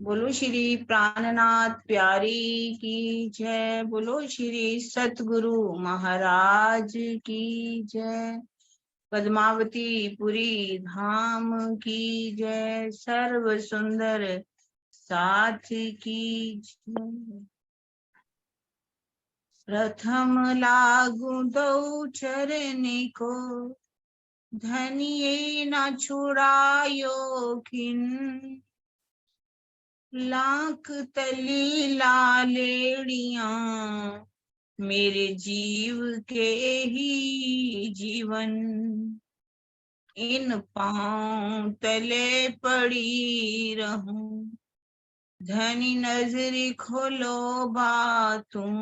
बोलो श्री प्राणनाथ प्यारी की जय। बोलो श्री सतगुरु महाराज की जय। पद्मावती पुरी धाम की जय। सर्व सुंदर साथ की जय। प्रथम लागू दो चरनी को, धनिये न छुड़ायो खिन। लाख तली लालेड़िया, मेरे जीव के ही जीवन। इन पांव तले पड़ी रहूं, धनी नजरी खोलो बातों।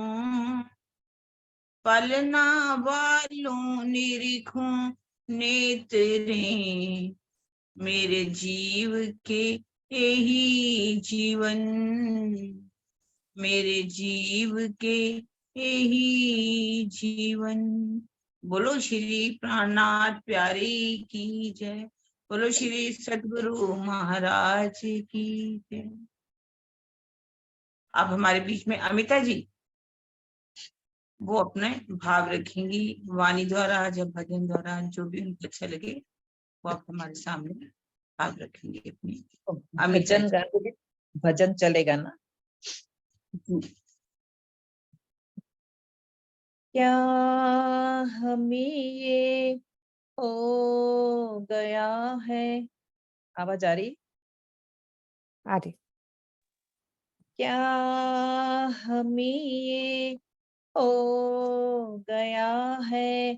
पलना वालों निरीखूं नेत्रे, मेरे जीव के यही जीवन। मेरे जीव के यही जीवन। बोलो श्री प्राणनाथ प्यारी की जय। बोलो श्री सतगुरु महाराज की जय। अब हमारे बीच में अमिता जी, वो अपने भाव रखेंगी वाणी द्वारा, जब भजन द्वारा, जो भी उनको अच्छा लगे वो आप हमारे सामने भाव रखेंगे अपनी। भजन गाएंगे, भजन चलेगा ना? क्या हमें ये हो गया है? आवाज आ रही? आ रही। क्या हमें ये हो गया है,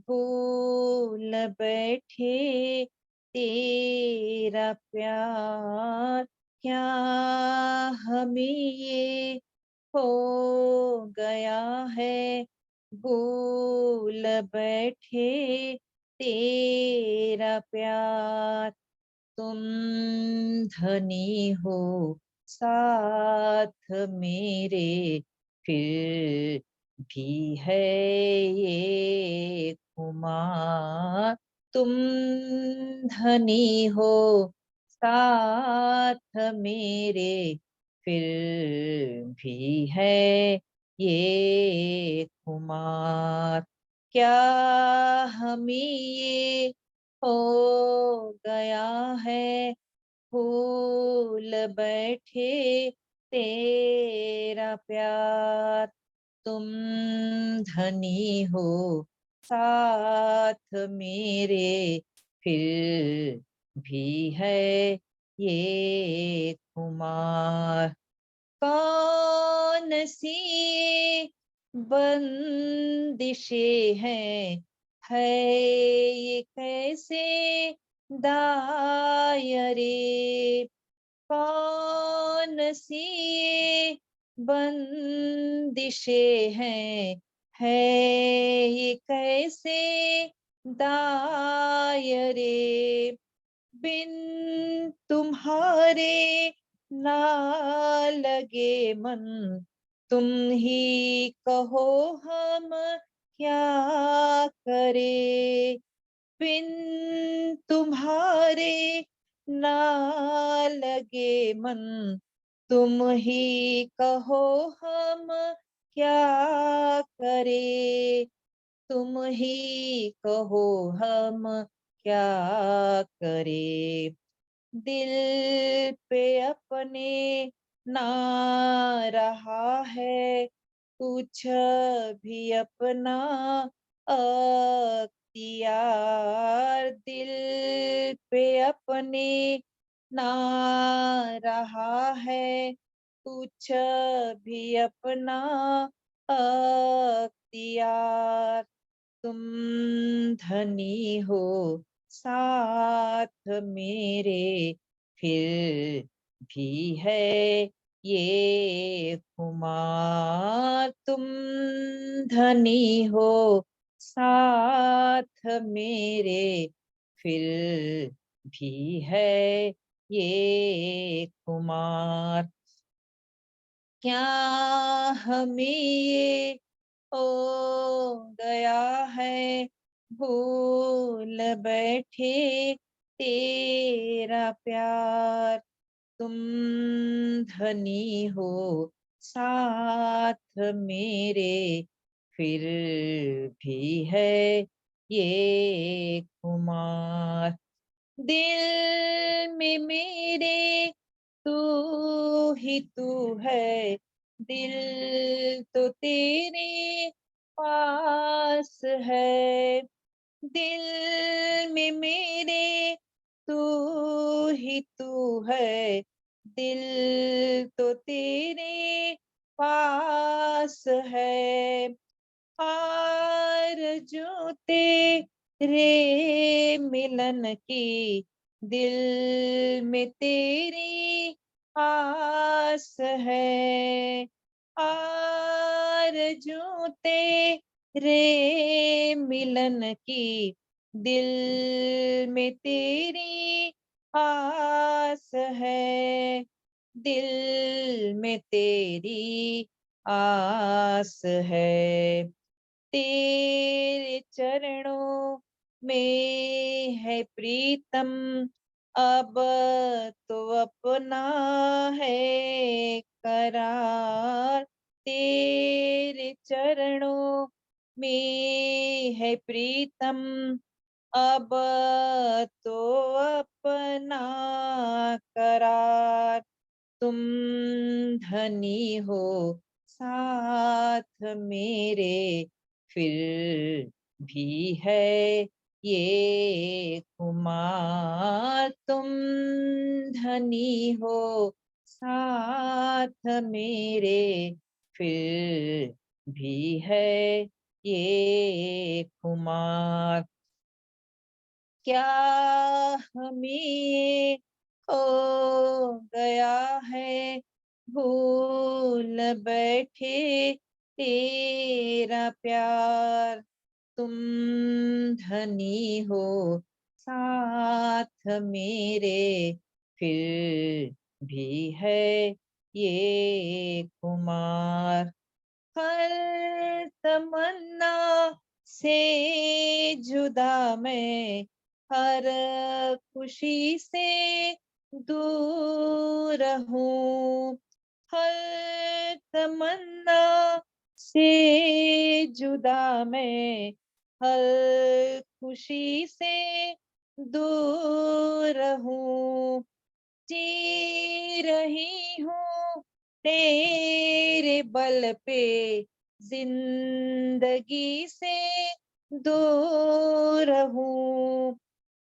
भूल बैठे तेरा प्यार। क्या हमें ये हो गया है, भूल बैठे तेरा प्यार। तुम धनी हो साथ मेरे, फिर भी है ये खुमार। तुम धनी हो साथ मेरे, फिर भी है ये खुमार। क्या हमें ये हो गया है, भूल बैठे तेरा प्यार। तुम धनी हो साथ मेरे, फिर भी है ये खुमार। कौन सी बंदिशें हैं, है ये कैसे दायरे। कौन सी बंदिशें हैं, है ये कैसे दायरे। बिन तुम्हारे ना लगे मन, तुम ही कहो हम क्या करे। बिन तुम्हारे ना लगे मन, तुम ही कहो हम क्या करे। तुम ही कहो हम क्या करे। दिल पे अपने ना रहा है कुछ भी अपना अख्तियार। दिल पे अपने ना रहा है कुछ भी अपना अख्तियार। तुम धनी हो साथ मेरे, फिर भी है ये खुमार। तुम धनी हो साथ मेरे, फिर भी है ये खुमार। क्या हमें ये हो गया है, भूल बैठे तेरा प्यार। तुम धनी हो साथ मेरे, फिर भी है ये खुमार। दिल में मेरे तू ही तू है, दिल तो तेरे पास है। दिल में मेरे तू ही तू है, दिल तो तेरे पास है। आरज़ू तेरे मिलन की, दिल में तेरी आस है। आरज़ू तेरे मिलन की, दिल में तेरी आस है। दिल में तेरी आस है। तेरे चरणों में है प्रीतम, अब तो अपना है करार। तेरे चरणों में है प्रीतम, अब तो अपना करार। तुम धनी हो साथ मेरे, फिर भी है ये खुमार। तुम धनी हो साथ मेरे, फिर भी है ये खुमार। क्या हमें खो गया है, भूल बैठे तेरा प्यार। तुम धनी हो साथ मेरे, फिर भी है ये खुमार। हर तमन्ना से जुदा मैं, हर खुशी से दूर हूँ। हर तमन्ना से जुदा मैं, हर खुशी से दूर हूँ। जी रही हूँ तेरे बल पे, जिंदगी से दूर हूँ।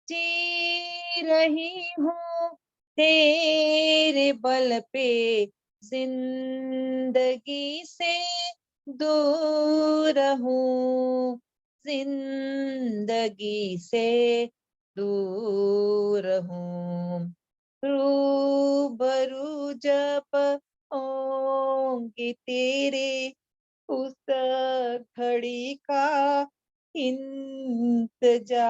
जी रही हूँ तेरे बल पे, जिंदगी से दूर हूँ। जिंदगी से दूर हूँ। रूबरू जब होंगे तेरे, उस घड़ी का इंतजार।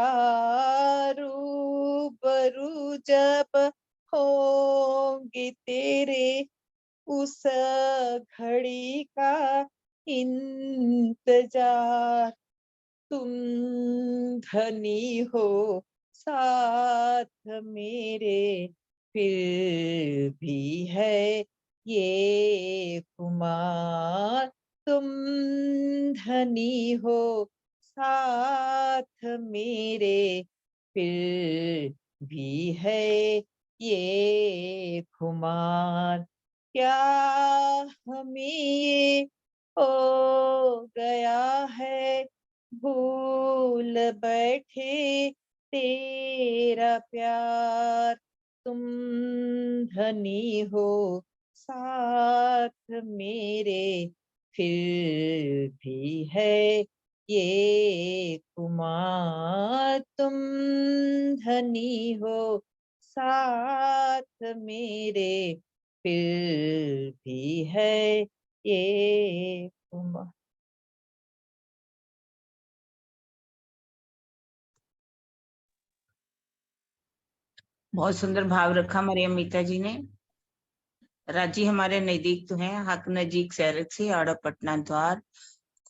रूबरू जब होंगे तेरे, उस घड़ी का इंतजार। तुम धनी हो साथ मेरे, फिर भी है ये खुमार। तुम धनी हो साथ मेरे, फिर भी है ये खुमार। क्या हमें ये हो गया है, भूल बैठे तेरा प्यार। तुम धनी हो साथ मेरे, फिर भी है ये खुमार। तुम धनी हो साथ मेरे, फिर भी है ये खुमार। बहुत सुंदर भाव रखा हमारी अमिता जी ने। राजी हमारे नजदीक तो हैं, हक नजीक सैरक से आड़ा पटना द्वार,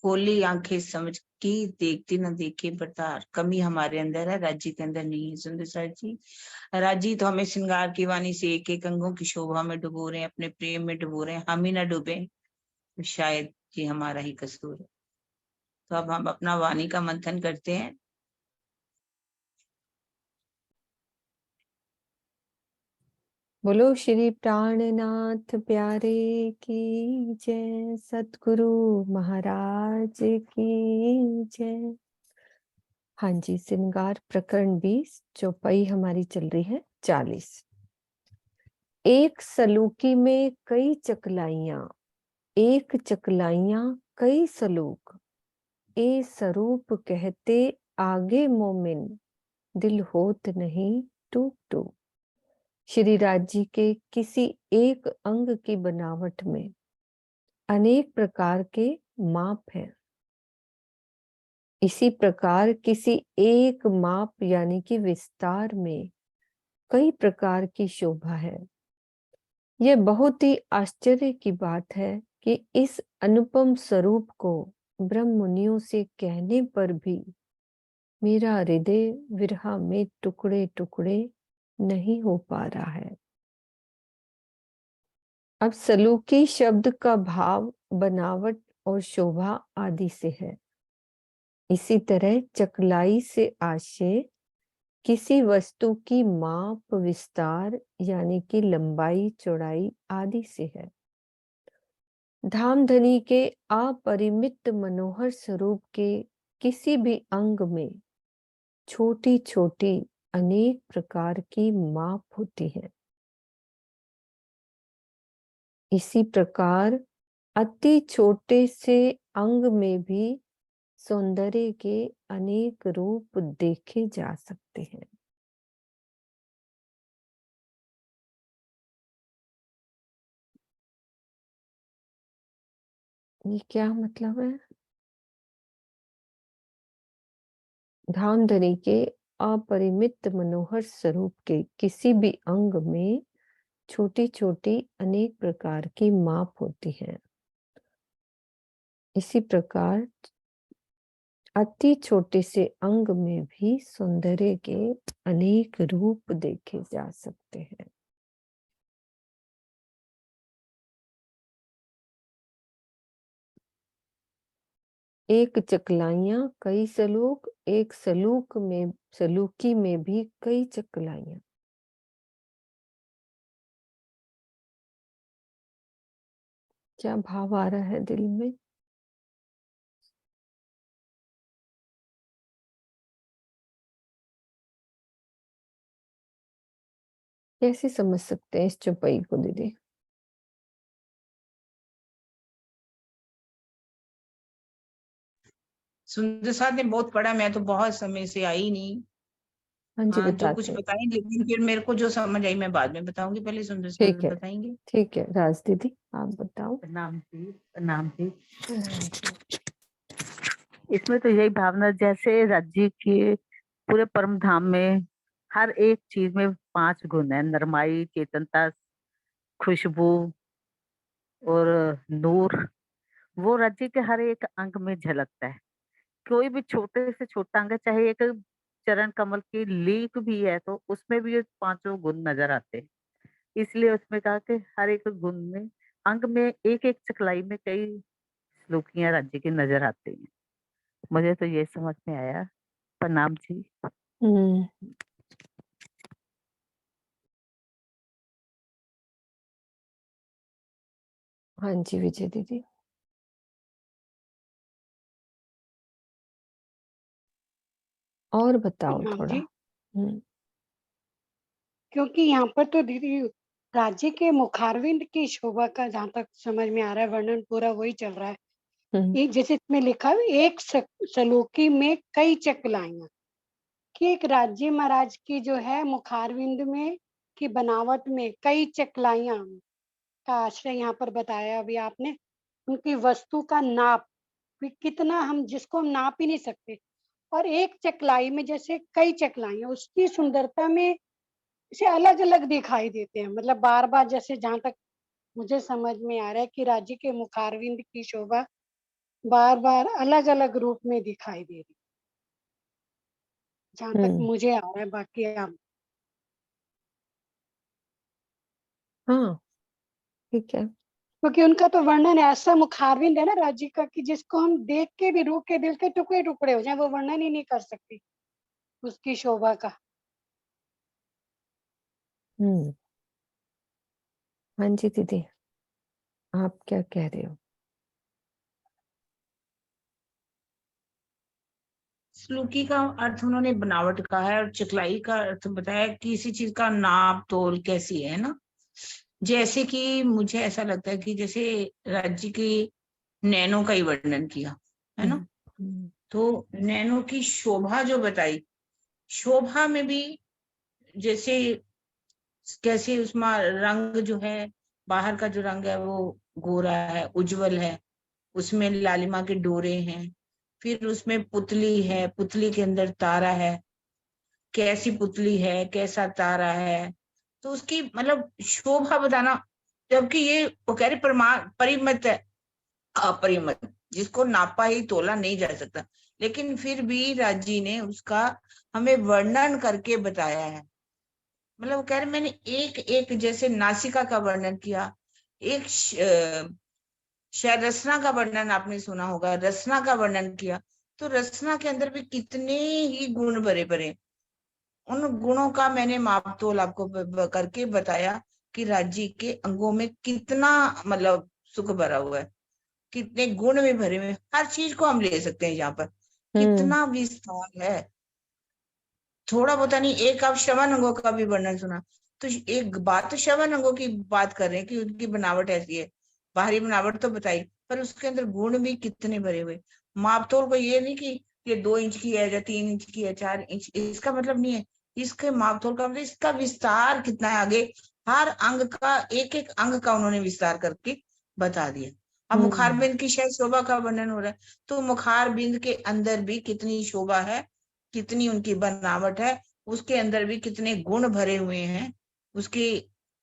खोली आंखें समझ की देखती न देखे बरतार। कमी हमारे अंदर है, राज्य के अंदर नहीं है। सुंदर साथ जी, राज्य तो हमें श्रृंगार की वाणी से एक एक अंगों की शोभा में डुबो रहे हैं, अपने प्रेम में डुबो रहे हैं, हम ही ना डूबे तो शायद ये हमारा ही कसूर है। तो अब हम अपना वाणी का मंथन करते हैं। बोलो श्री प्राणनाथ प्यारे की जय, सतगुरु महाराज की जय। हाँ जी, श्रृंगार प्रकरण 20, चौपाई हमारी चल रही है 40। एक सलूकी में कई चकलाइयां, एक चकलाइयां कई सलूक, ए स्वरूप कहते आगे मोमिन, दिल होत नहीं टूक टूक। श्री राज जी के किसी एक अंग की बनावट में अनेक प्रकार के माप हैं। इसी प्रकार किसी एक माप यानी कि विस्तार में कई प्रकार की शोभा है। यह बहुत ही आश्चर्य की बात है कि इस अनुपम स्वरूप को ब्रह्म मुनियों से कहने पर भी मेरा हृदय विरह में टुकड़े टुकड़े नहीं हो पा रहा है। अब सलूकी शब्द का भाव बनावट और शोभा आदि से है। इसी तरह चकलाई से आशय किसी वस्तु की माप विस्तार यानी कि लंबाई चौड़ाई आदि से है। धामधनी के अपरिमित मनोहर स्वरूप के किसी भी अंग में छोटी छोटी अनेक प्रकार की माप होती है। इसी प्रकार अति छोटे से अंग में भी सौंदर्य के अनेक रूप देखे जा सकते हैं। ये क्या मतलब है? धामधनी के अपरिमित मनोहर स्वरूप के किसी भी अंग में छोटी छोटी अनेक प्रकार की माप होती है। इसी प्रकार अति छोटे से अंग में भी सौंदर्य के अनेक रूप देखे जा सकते हैं। एक चकलाइयां कई सलूक, एक सलूकी में भी कई चकलाइयां। क्या भाव आ रहा है दिल में? कैसे समझ सकते हैं इस चौपाई को दीदी? सुंदर साथ ने बहुत पढ़ा, मैं तो बहुत समय से आई नहीं। हाँ जी, हाँ, जो कुछ बताते हैं। बताएंगे, लेकिन फिर मेरे को जो समझ आई मैं बाद में बताऊंगी, पहले सुंदर साथ ठीक है, बताएंगे। ठीक है। राज दीदी आप बताओ। प्रणाम जी, प्रणाम जी। इसमें तो यही भावना, जैसे राज्य के पूरे परम धाम में हर एक चीज में 5 गुण है: नरमाई, चेतनता, खुशबू और नूर। वो राज्य के हर एक अंग में झलकता है। कोई भी छोटे से छोटा अंग है, चाहे एक चरण कमल की लीफ भी है, तो उसमें भी ये 5 गुण नजर आते हैं। इसलिए उसमें कहा कि हर एक गुण में, अंग में, एक एक चकलाई में कई श्लोकियां राज्य की नजर आती हैं। मुझे तो ये समझ में आया। प्रणाम जी। हम्म। हाँ जी विजय दीदी। और बताओ प्रणाम थोड़ा। जी। हम्म। क्योंकि यहाँ पर तो दीदी राज्य के मुखारविंद की शोभा का जहाँ तक समझ में आ रहा है, वर्णन पूरा वही चल रहा है। हम्म। एक जैसे इसमें लिखा है, एक सलोकी में कई चकलाइयां, कि एक राज्य महाराज की जो है मुखारविंद में की बनावट में कई चकलाइयां का आश्रय यहाँ पर बताया अभी आपने। उनकी वस्तु का नाप भी कितना, हम जिसको हम नाप ही नहीं सकते। और एक चकलाई में जैसे कई चकलाइयां, उसकी सुंदरता में इसे अलग अलग दिखाई देते हैं। मतलब बार बार, जैसे जहां तक मुझे समझ में आ रहा है कि राज्य के मुखारविंद की शोभा बार बार अलग अलग रूप में दिखाई दे रही, जहां तक मुझे आ रहा है। बाकी आप हाँ ठीक है। क्योंकि उनका तो वर्णन ऐसा मुखारविंद है ना राज्य का, कि जिसको हम देख के भी रूह के दिल के टुकड़े टुकड़े हो जाए, वो वर्णन ही नहीं कर सकती उसकी शोभा का। हम्म। हाँ जी दीदी, आप क्या कह रहे हो? स्लूकी का अर्थ उन्होंने बनावट का है, और चिकलाई का अर्थ बताया कि किसी चीज का नाप तोल कैसी है ना। जैसे कि मुझे ऐसा लगता है कि जैसे राज्य के नैनो का ही वर्णन किया है ना, हम्म, तो नैनो की शोभा जो बताई, शोभा में भी जैसे कैसे उसमें रंग जो है, बाहर का जो रंग है वो गोरा है, उज्जवल है, उसमें लालिमा के डोरे हैं, फिर उसमें पुतली है, पुतली के अंदर तारा है, कैसी पुतली है, कैसा तारा है, तो उसकी मतलब शोभा बताना। जबकि ये वो कह रहे परिमित है, अपरिमित, जिसको नापा ही तोला नहीं जा सकता, लेकिन फिर भी राजी ने उसका हमें वर्णन करके बताया है। मतलब वो कह रहे मैंने एक एक, जैसे नासिका का वर्णन किया, एक शायद रसना का वर्णन आपने सुना होगा, रसना का वर्णन किया, तो रसना के अंदर भी कितने ही गुण भरे भरे, उन गुणों का मैंने माप तोल आपको करके बताया कि राज्य के अंगों में कितना मतलब सुख भरा हुआ है, कितने गुण में भरे हुए हैं। हर चीज को हम ले सकते हैं यहाँ पर, कितना विस्तार है। थोड़ा बहुत नहीं, एक आप श्रवण अंगों का भी वर्णन सुना, तो एक बात तो श्रवण अंगों की बात कर रहे हैं कि उनकी बनावट ऐसी है, बाहरी बनावट तो बताई, पर उसके अंदर गुण भी कितने भरे हुए। माप तोल को ये नहीं कि ये 2 इंच की है या 3 इंच की है, 4 इंच, इसका मतलब नहीं है। इसके माप तोल का मतलब इसका विस्तार कितना है आगे, हर अंग का, एक एक अंग का उन्होंने विस्तार करके बता दिया। अब मुखार बिंद की शायद शोभा का वर्णन हो रहा है, तो मुखार बिंद के अंदर भी कितनी शोभा है, कितनी उनकी बनावट है, उसके अंदर भी कितने गुण भरे हुए हैं, उसकी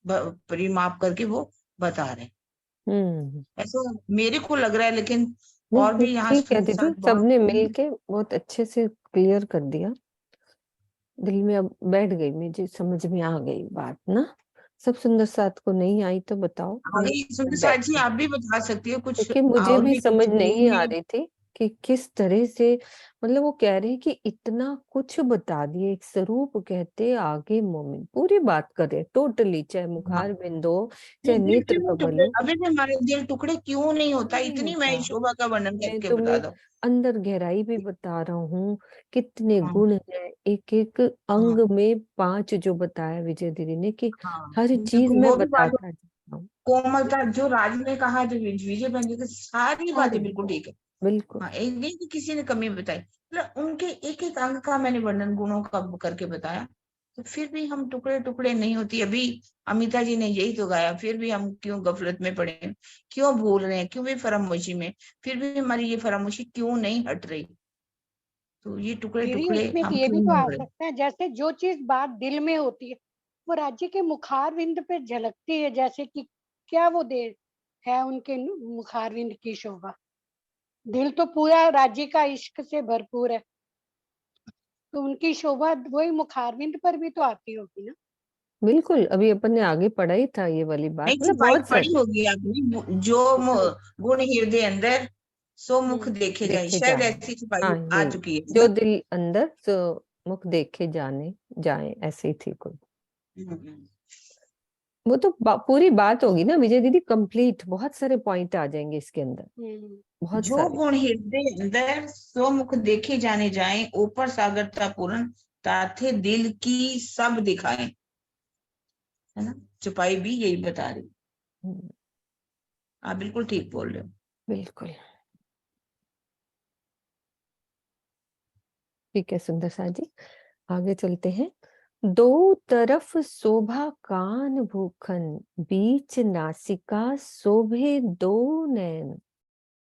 परिमाप करके वो बता रहे हैं। हम्म। ऐसा मेरे को लग रहा है, लेकिन नहीं और नहीं, भी यहाँ ठीक है साथ दीदी, साथ बहुत। सबने मिलके बहुत अच्छे से क्लियर कर दिया। दिल में अब बैठ गई, मुझे समझ में आ गई बात ना। सब सुंदर साथ को नहीं आई तो बताओ, आगे सुंदर साथ जी बैठे। आप भी बता सकती हो कुछ, क्योंकि मुझे और भी भी समझ कुछ नहीं आ भी। रही थी कि किस तरह से, मतलब वो कह रहे हैं कि इतना कुछ बता दिए, एक स्वरूप कहते आगे मोमिन, पूरी बात करे टोटली, चाहे हाँ, मुखार बिंदु हो, ये चाहे दिल नेत्र क्यों कमल टुकड़े, हो। अभी भी हमारे दिल टुकड़े क्यों नहीं होता, नहीं इतनी मैं होता। शोभा का वर्णन मैं करके बता तुम्हें दो। अंदर गहराई भी बता रहा हूँ, कितने हाँ गुण है एक एक हाँ अंग में, 5 जो बताया विजय दीदी ने कि हाँ, हर चीज बिल्कुल में वो भी बात, बताता जाता हूँ। कोमलता जो राज ने कहा, जो विजय बहन की सारी सारी बातें बिल्कुल ठीक है। बिल्कुल। हाँ, एक नहीं कि किसी ने कमी बताई, मतलब उनके एक एक अंग का मैंने वर्णन गुणों का करके बताया, तो फिर भी हम टुकड़े टुकड़े नहीं होती। अभी अमिता जी ने यही तो गाया, फिर भी हम क्यों गफलत में पड़े हैं, क्यों भूल रहे हैं, क्यों भी फरामोशी में, फिर भी हमारी ये फरामोशी क्यों नहीं हट रही, तो ये टुकड़े दीदी टुकड़े इसमें हम ये भी क्यों तो नहीं आ हो रहे। सकता है, जैसे जो चीज बात दिल में होती है वो राज्य के मुखारविंद पे झलकती है, जैसे कि क्या वो दे है उनके मुखारविंद की शोभा। दिल तो पूरा राज्य का इश्क से भरपूर है, तो उनकी शोभा वही मुखारविंद पर भी तो आती होगी ना। बिल्कुल, अभी अपन ने आगे पढ़ा ही था ये वाली बात, नहीं मतलब छुपाई बहुत पड़ी सारी। होगी आपने, जो गुण हृदय अंदर, सो मुख देखे जाए, देखे शायद जाने, ऐसी छुपाई हाँ आ यही, चुकी है जो ना। दिल अंदर सो मुख देखे जाने जाए, ऐसे ही थी कोई। हम्म। वो तो पूरी बात होगी ना विजय दीदी, कंप्लीट, बहुत सारे पॉइंट आ जाएंगे इसके अंदर, हम्म। बहुत जो सारे। गुण हृदय अंदर सो मुख देखे जाने जाए, ऊपर सागरता पूर्ण, ताथे दिल की सब दिखाए, है ना। छुपाई भी यही बता रही। हम्म, आप बिल्कुल ठीक बोल रहे हो। बिल्कुल। ठीक है सुंदर सा जी, आगे चलते हैं। दो तरफ शोभा कान भूखन, बीच नासिका शोभे दो नैन,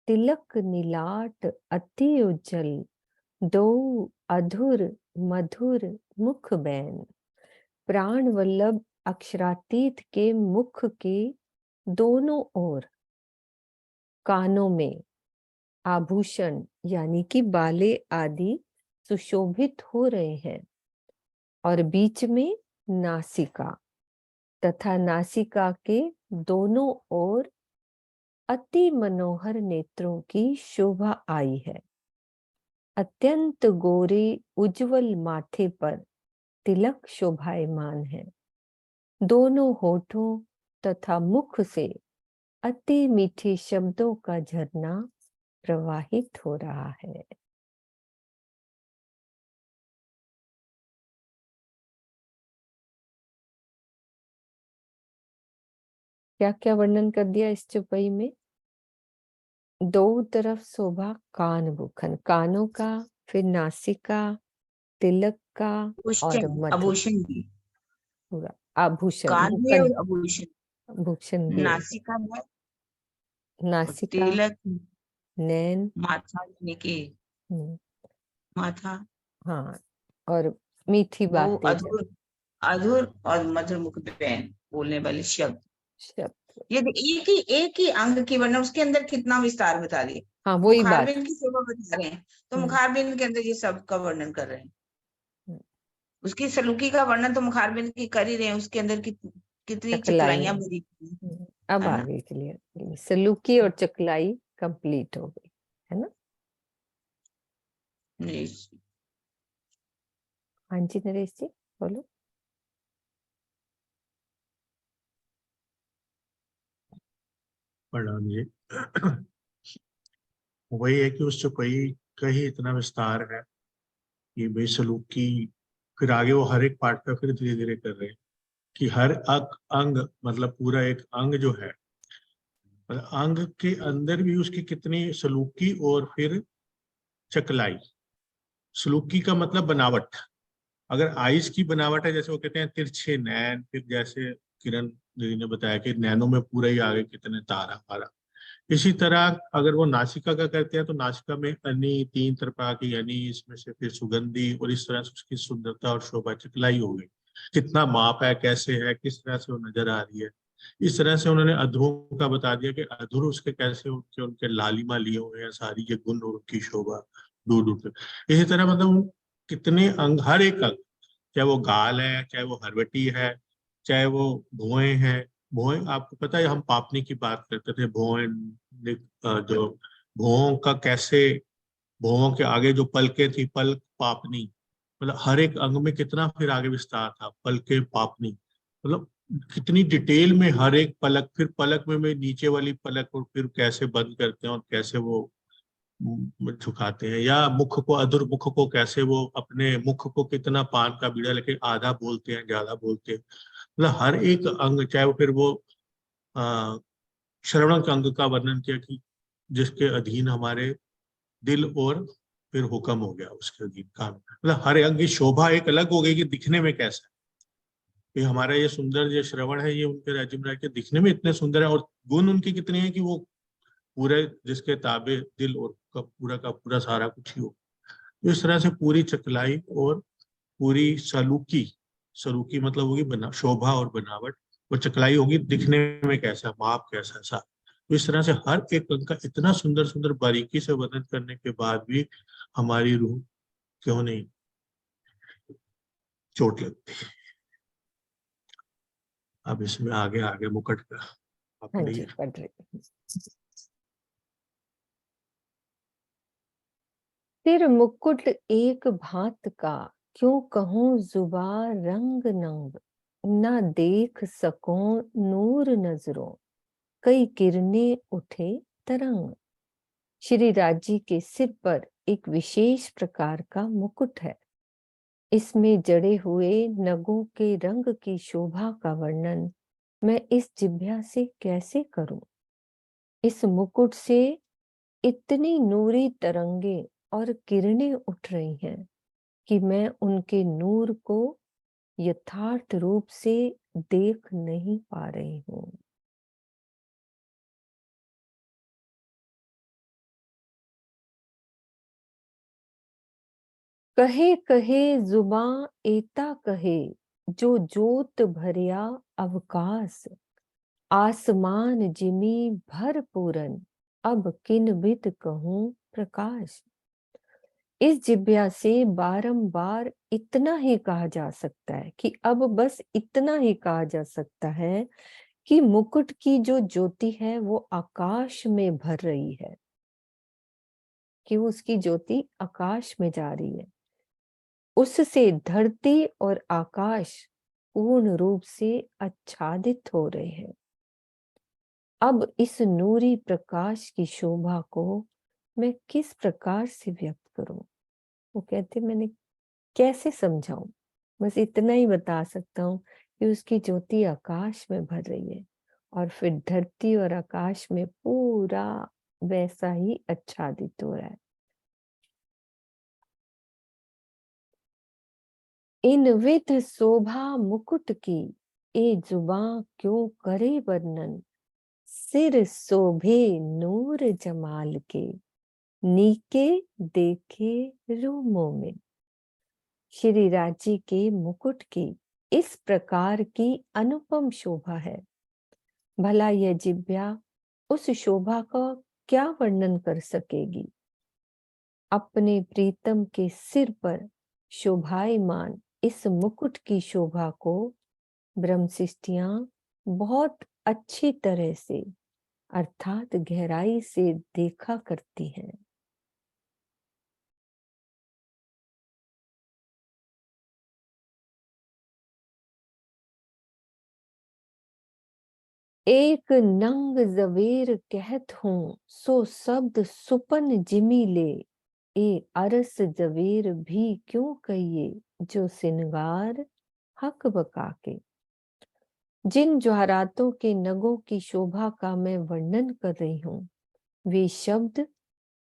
तिलक नीलाट अति उज्जल, दो अधुर मधुर मुख बैन। प्राण वल्लभ अक्षरातीत के मुख के दोनों ओर, कानों में आभूषण यानी कि बाले आदि सुशोभित हो रहे हैं और बीच में नासिका तथा नासिका के दोनों ओर अति मनोहर नेत्रों की शोभा आई है। अत्यंत गोरे उज्जवल माथे पर तिलक शोभायमान है। दोनों होठों तथा मुख से अति मीठे शब्दों का झरना प्रवाहित हो रहा है। क्या क्या वर्णन कर दिया इस चौपाई में? दो तरफ शोभा कान बुखन, कानों का, फिर नासिका, तिलक का और मधु, आभूषण भी, पूरा आभूषण, कान भी मुखन, और आभूषण, भूषण भी है। नासिका है और नासिका, तिलक, नैन, माथा यानी कि माथा, हाँ, और मीठी वो बातें जब अधूर अधूर और मधुर मुख बैन बोलने वाले शब्द। शब्द, ये एक ही अंग की वर्णन, उसके अंदर कितना विस्तार बता दिए। हाँ वही बात। मुखारबिंद की शोभा बता रहे हैं, तो हम्म, मुखारबिंद के अंदर ये सब का वर्णन कर रहे हैं। हम्म, उसकी सलूकी का वर्णन तो मुखारबिंद की कर ही रहे हैं, उसके अंदर कितनी चकलाइयाँ। चकलाइयां भरी हुई, अब है ना। आगे क्लियर, सलूकी और चकलाई कंप्लीट हो गई, है ना। नरेश, हाँ जी नरेश जी बोलो। प्रणाम जी। वही है कि उस चौपाई का ही इतना विस्तार है कि भाई सलूक की, फिर आगे वो हर एक पार्ट का फिर धीरे धीरे कर रहे हैं कि हर अंग मतलब पूरा एक अंग जो है, मतलब अंग के अंदर भी उसकी कितनी सलूकी और फिर चकलाई। सलूकी का मतलब बनावट, अगर आइस की बनावट है, जैसे वो कहते हैं तिरछे नैन, फिर जैसे किरण दीदी ने बताया कि नैनों में पूरा ही आगे कितने तारा वारा, इसी तरह अगर वो नासिका का करते हैं तो नासिका में अनी, तीन प्रकार की अनी, इसमें से फिर सुगंधी, और इस तरह से उसकी सुंदरता और शोभा चिकलाई हो गई। कितना माप है, कैसे है, किस तरह से वो नजर आ रही है। इस तरह से उन्होंने अधरों का बता दिया कि अधुर उसके कैसे, उनके उनके लालिमा लिए हुए हैं सारी ये गुण और उनकी शोभा दूर दूर तक। इसी तरह मतलब कितने अंग, हर एक अंग, चाहे वो गाल है, चाहे वो हरवटी है, चाहे वो भुएं हैं। भुएं आपको पता है, हम पापनी की बात करते थे, भुएं जो भुओं का कैसे, भुवों के आगे जो पलकें थी, पलक पापनी, मतलब हर एक अंग में कितना फिर आगे विस्तार था, पलके पापनी, मतलब कितनी डिटेल में हर एक पलक, फिर पलक में नीचे वाली पलक, और फिर कैसे बंद करते हैं और कैसे वो झुकाते हैं, या मुख को, अधुर मुख को कैसे वो अपने मुख को कितना पान का बीड़ा लेके आधा बोलते हैं, ज्यादा बोलते हैं। मतलब हर एक अंग, चाहे वो फिर वो आ, श्रवण के अंग का वर्णन किया कि जिसके अधीन हमारे दिल और फिर हुक्म हो गया उसके अधीन काम, मतलब हर अंग की शोभा एक अलग हो गई कि दिखने में कैसा है। ये हमारा ये सुंदर जो श्रवण है, ये उनके राज्य में के दिखने में इतने सुंदर है, और गुण उनकी कितने हैं कि वो पूरे जिसके ताबे दिल और का पूरा सारा कुछ ही हो। इस तरह से पूरी चकलाई और पूरी सलूकी, सलूकी मतलब होगी बना शोभा और बनावट, वो चकलाई होगी दिखने में कैसा, माप कैसा सा। तो इस तरह से हर एक अंग का इतना सुंदर सुंदर बारीकी से वर्णन करने के बाद भी हमारी रूह क्यों नहीं चोट लगती। अब इसमें आगे आगे मुकट का आप हाँ पढ़िए। जी पढ़ रही हूँ। सिर मुकुट एक भांत का, क्यों कहूँ जुबा रंग नंग, ना देख सकूं नूर नजरों, कई किरणें उठे तरंग। श्री राज जी के सिर पर एक विशेष प्रकार का मुकुट है। इसमें जड़े हुए नगों के रंग की शोभा का वर्णन मैं इस जिह्वा से कैसे करूं। इस मुकुट से इतनी नूरी तरंगे और किरणें उठ रही हैं कि मैं उनके नूर को यथार्थ रूप से देख नहीं पा रही हूँ। कहे कहे जुबां एता कहे, जो जोत भरिया अवकाश, आसमान जिमी भर पूरन, अब किन बिद कहूं प्रकाश। इस जिज्ञा से बारंबार इतना ही कहा जा सकता है कि अब बस इतना ही कहा जा सकता है कि मुकुट की जो ज्योति है वो आकाश में भर रही है, कि उसकी ज्योति आकाश में जा रही है। उससे धरती और आकाश पूर्ण रूप से आच्छादित हो रहे हैं। अब इस नूरी प्रकाश की शोभा को मैं किस प्रकार से व्यक्त करूं? वो कहते मैंने कैसे समझाऊं? बस इतना ही बता सकता हूँ कि उसकी ज्योति आकाश में भर रही है और फिर धरती और आकाश में पूरा वैसा ही आच्छादित हो रहा है। इन विध शोभा मुकुट की ए जुबां क्यों करे वर्णन, सिर शोभे नूर जमाल के, नीके देखे रूमों में। श्री राजी के मुकुट की इस प्रकार की अनुपम शोभा है। भला यह जिह्वा उस शोभा का क्या वर्णन कर सकेगी? अपने प्रीतम के सिर पर शोभायमान इस मुकुट की शोभा को ब्रह्मशिष्टियां बहुत अच्छी तरह से अर्थात गहराई से देखा करती हैं। एक नंग जवेर कहत हूँ सो शब्द सुपन जिमी ले, ए अरस जवेर भी क्यों कहिए जो सिनगार हक बका के। जिन जवाहरातों के नगों की शोभा का मैं वर्णन कर रही हूँ वे शब्द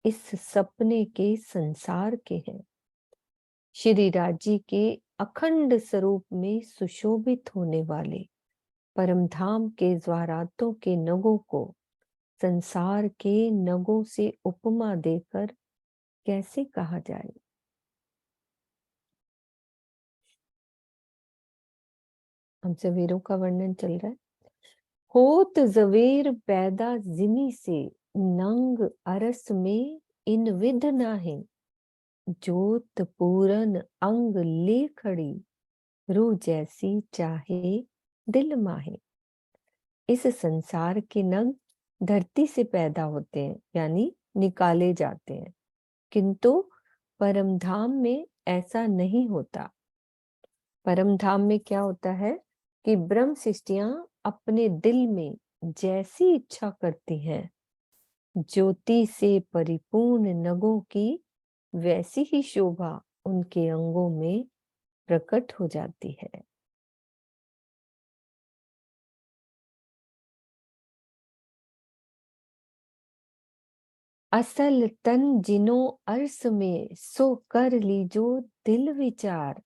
इस सपने के संसार के हैं। श्री राजी के अखंड स्वरूप में सुशोभित होने वाले परमधाम के ज्वारातों के नगों को संसार के नगों से उपमा देकर कैसे कहा जाए? हम जवेरों का वर्णन चल रहा है। होत जवेर पैदा जिमी से, नंग अरस में इन विध नाहे, जोत पूरन अंग ले खड़ी, रू जैसी चाहे दिल माहे। इस संसार के नग धरती से पैदा होते हैं यानी निकाले जाते हैं, किंतु परमधाम में ऐसा नहीं होता। परमधाम में क्या होता है कि ब्रह्म सृष्टियां अपने दिल में जैसी इच्छा करती हैं, ज्योति से परिपूर्ण नगों की वैसी ही शोभा उनके अंगों में प्रकट हो जाती है। असल तन जिनो अर्स में सो कर लीजो दिल विचार,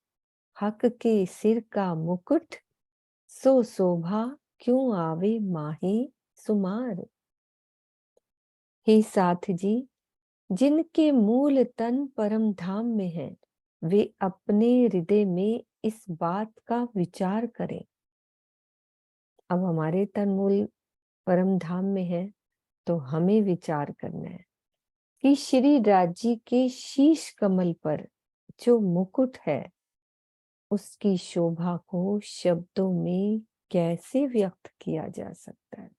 हक के सिर का मुकुट सो शोभा क्यों आवे माहे सुमार। हे साथ जी, जिनके मूल तन परम धाम में है वे अपने हृदय में इस बात का विचार करें। अब हमारे तन मूल परम धाम में है तो हमें विचार करना है कि श्री राजी के शीश कमल पर जो मुकुट है उसकी शोभा को शब्दों में कैसे व्यक्त किया जा सकता है।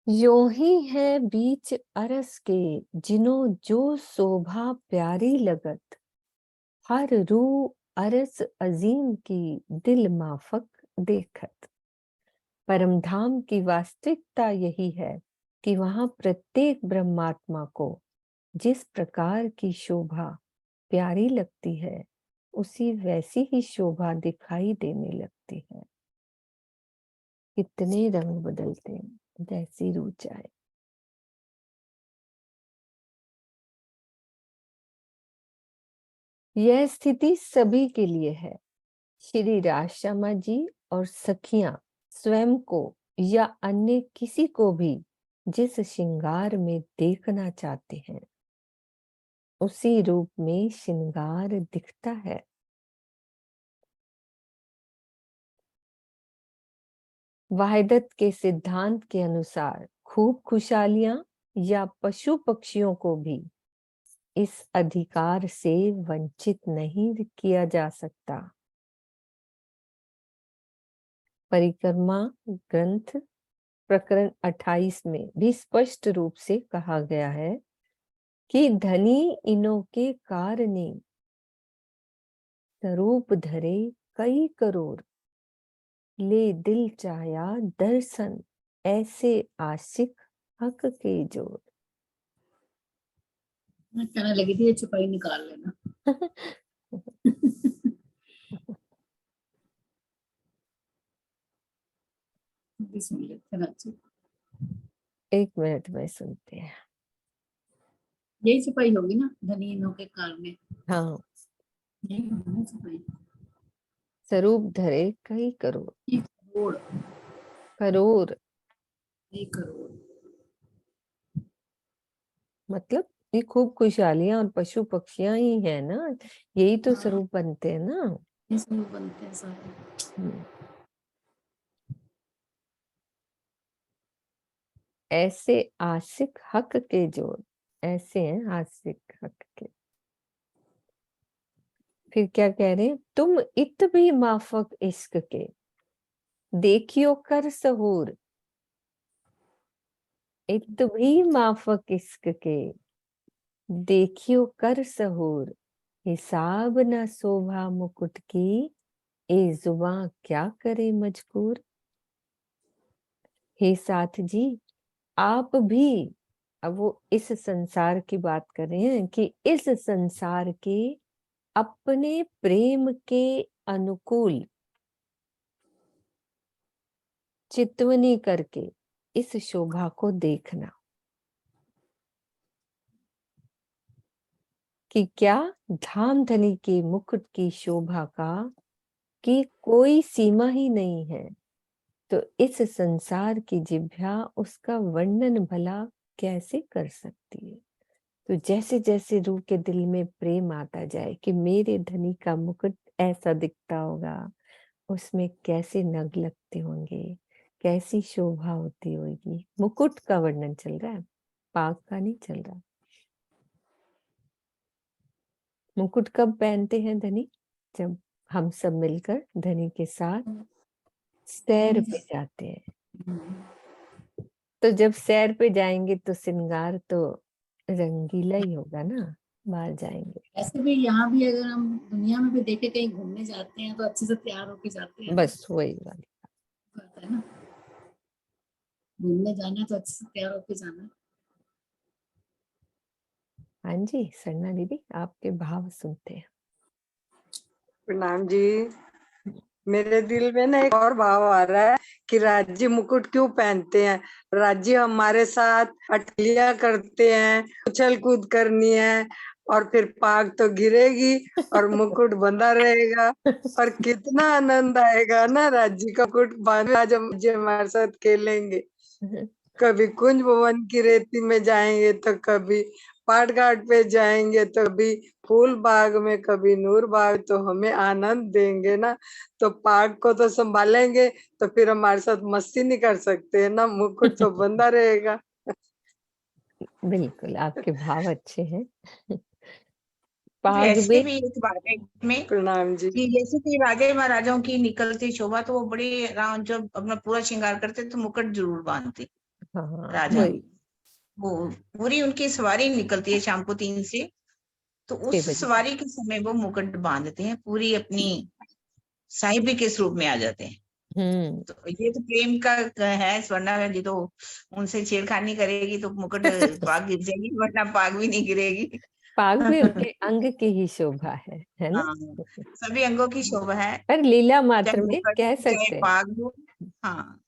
यों ही है बीच अरस के जिनो जो शोभा प्यारी लगत, हर रू अरस अजीम की दिल माफक देखत। परमधाम की वास्तविकता यही है कि वहां प्रत्येक ब्रह्मात्मा को जिस प्रकार की शोभा प्यारी लगती है उसी वैसी ही शोभा दिखाई देने लगती है। कितने रंग बदलते हैं जैसी रूह चाहे। यह स्थिति सभी के लिए है। श्री राजश्यामा जी और सखियां स्वयं को या अन्य किसी को भी जिस श्रृंगार में देखना चाहते हैं उसी रूप में श्रृंगार दिखता है। वाहिदत के सिद्धांत के अनुसार खूब खुशहालियां या पशु पक्षियों को भी इस अधिकार से वंचित नहीं किया जा सकता। परिक्रमा ग्रंथ प्रकरण 28 में भी स्पष्ट रूप से कहा गया है कि धनी इनों के कारणे स्वरूप धरे कई करोड़, ले दिल चाया दर्शन ऐसे आशिक हक के जोर। मैं कहने लगी थी ये छुपाई निकाल लेना। भी सुन लेते हैं अच्छी। 1 मिनट में सुनते हैं। यही छुपाई होगी ना, धनी इनों के कारण। हाँ, यही होगी ना छुपाई। स्वरूप धरे कई करोड़, एक करोड़, करोड़ 1 करोड़। मतलब ये खूब खुशहालियां और पशु पक्षियां ही है ना, यही तो हाँ। स्वरूप बनते हैं ना। इसमें बनते हैं सारे। हम्म। ऐसे आशिक हक के जोड़, ऐसे हैं आशिक हक के। फिर क्या कह रहे हैं, तुम इत भी माफक इश्क के, देखियो कर सहूर। इत भी माफक इश्क के, देखियो कर सहूर। हिसाब न शोभा मुकुट की, ए जुबां क्या करे मजकूर। हे साथ जी, आप भी, अब वो इस संसार की बात कर रहे हैं कि इस संसार के अपने प्रेम के अनुकूल चितवनी करके इस शोभा को देखना कि क्या धाम धनी के मुकुट की शोभा का की कोई सीमा ही नहीं है, तो इस संसार की जिभ्या उसका वर्णन भला कैसे कर सकती है। तो जैसे जैसे रूह के दिल में प्रेम आता जाए कि मेरे धनी का मुकुट ऐसा दिखता होगा, उसमें कैसे नग लगते होंगे, कैसी शोभा होती होगी। मुकुट का वर्णन चल रहा है, पाग का नहीं चल रहा। मुकुट कब पहनते हैं धनी? जब हम सब मिलकर धनी के साथ सैर पे जाते हैं। तो जब सैर पे जाएंगे तो श्रृंगार तो रंगीला ही होगा ना, बाहर जाएंगे। ऐसे भी यहाँ भी अगर हम दुनिया में भी देखे कहीं घूमने जाते हैं तो अच्छे से तैयार होके जाते हैं। बस वही वाली बात है ना, घूमने जाना है तो अच्छे से तैयार होके जाना है। हाँ जी, सरना दीदी आपके भाव सुनते हैं। प्रणाम जी। मेरे दिल में ना एक और भाव आ रहा है कि राज्य मुकुट क्यों पहनते हैं। राज्य हमारे साथ अटलियां करते हैं, उछल कूद करनी है और फिर पाग तो गिरेगी और मुकुट बंधा रहेगा और कितना आनंद आएगा ना राज्य का मुकुट बांध। आज हम राज्य हमारे साथ खेलेंगे, कभी कुंज भवन की रेती में जाएंगे तो कभी पाट घाट पे जाएंगे तो कभी फूल बाग में, कभी नूर बाग, तो हमें आनंद देंगे ना। तो पाग को तो संभालेंगे तो फिर हमारे साथ मस्ती नहीं कर सकते है ना, मुकुट तो बंधा रहेगा। बिल्कुल आपके भाव अच्छे हैं। पाग ऐसे में भी एक बात है में प्रणाम जी। कि जैसे कि राजे महाराजाओं की निकलती शोभा तो वो बड़े राम जब अपना पूरा श्रृंगार करते तो मुकुट जरूर बांधते हाँ राजा। वही वो पूरी उनकी सवारी निकलती है शाम को 3 से, तो उस 6 बजे सवारी के समय वो मुकुट बांधते हैं, पूरी अपनी साहिबी के स्वरूप में आ जाते हैं। तो ये तो प्रेम का है। स्वर्णा जी तो उनसे छेड़खानी करेगी तो मुकुट पाग गिर जाएगी, वरना पाग भी नहीं गिरेगी। पाग भी उनके अंग की ही शोभा है ना। हाँ, सभी अंगों की शोभा है, पर लीला चाहे मात्र में मुकुट कह हो, चाहे सकते हैं। पाग हो। हाँ,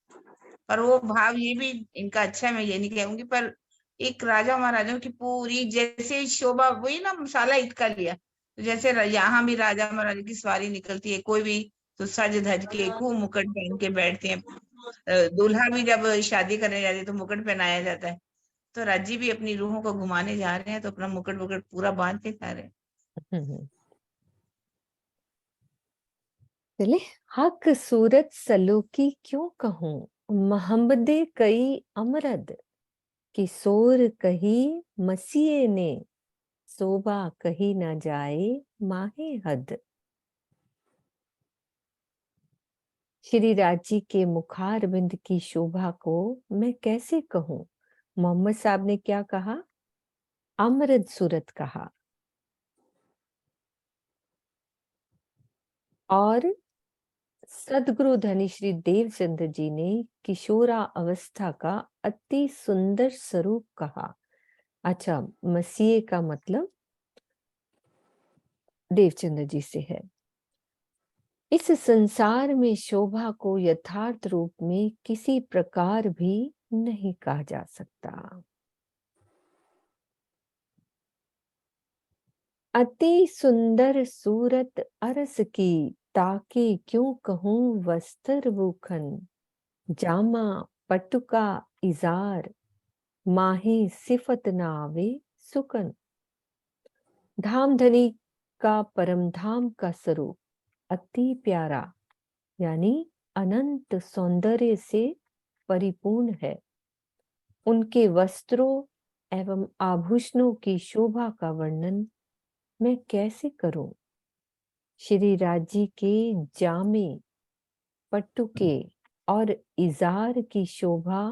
पर वो भाव ये भी इनका अच्छा है, मैं ये नहीं कहूंगी, पर एक राजा महाराजाओं की पूरी जैसे शोभा, वही ना मसाला ईद का लिया, तो जैसे यहाँ भी राजा महाराजा की सवारी निकलती है, कोई भी तो सज धज के खूब मुकुट पहन के बैठते हैं। दूल्हा भी जब शादी करने जाते हैं तो मुकुट पहनाया जाता है। तो राजी भी अपनी रूहों को घुमाने जा रहे हैं तो अपना मुकुट वुकुट पूरा बांध के जा रहे हैं। चले, हक सूरत सलूकी क्यों कहूँ, मोहम्मदे कई अमरद, किशोर कही मसीहे ने, शोभा कही न जाए माहे हद। श्री राजी के मुखार बिंद की शोभा को मैं कैसे कहूँ। मोहम्मद साहब ने क्या कहा, अमृत सूरत कहा। और सदगुरु धनी श्री देवचंद्र जी ने किशोरा अवस्था का अति सुंदर स्वरूप कहा। अच्छा, मसीह का मतलब देवचंद्र जी से है। इस संसार में शोभा को यथार्थ रूप में किसी प्रकार भी नहीं कहा जा सकता। अति सुंदर सूरत अरस की, ताके क्यों कहूँ वस्त्र भूखन, जामा पटुका इजार, माही सिफत नावे सुकन। धामधनी का परम धाम का स्वरूप अति प्यारा यानी अनंत सौंदर्य से परिपूर्ण है। उनके वस्त्रों एवं आभूषणों की शोभा का वर्णन मैं कैसे करूं। श्री राजी के जामे, पट्टुके और इजार की शोभा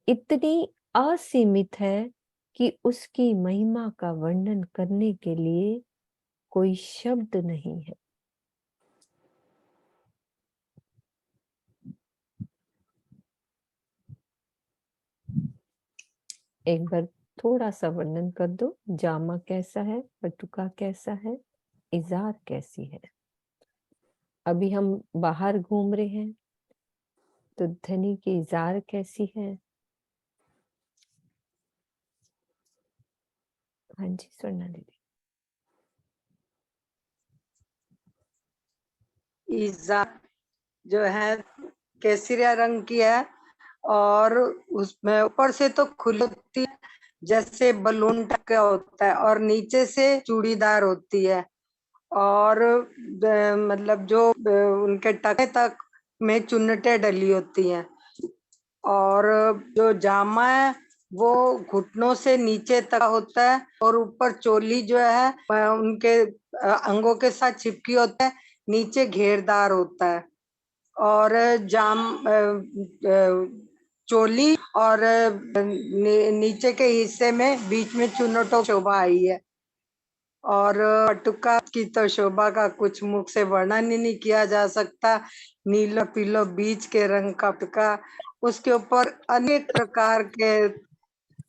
इतनी असीमित है कि उसकी महिमा का वर्णन करने के लिए कोई शब्द नहीं है। एक बार थोड़ा सा वर्णन कर दो, जामा कैसा है, पटुका कैसा है, इजार कैसी है। अभी हम बाहर घूम रहे हैं तो धनी की इजार कैसी है। हाँ जी स्वर्णा दीदी। इजा जो है केसरिया रंग की है और उसमें ऊपर से तो खुली होती है जैसे बलून का होता है और नीचे से चूड़ीदार होती है और मतलब जो उनके टके तक में चुन्नटें डली होती हैं और जो जामा है वो घुटनों से नीचे तक होता है और ऊपर चोली जो है उनके अंगों के साथ चिपकी होता है, नीचे घेरदार होता है और चोली और नीचे के हिस्से में बीच में चुन्नटों शोभा आई है और पटुका की तो शोभा का कुछ मुख से वर्णन ही नहीं किया जा सकता। नीलो पीलो बीच के रंग का पटुका, उसके ऊपर अनेक प्रकार के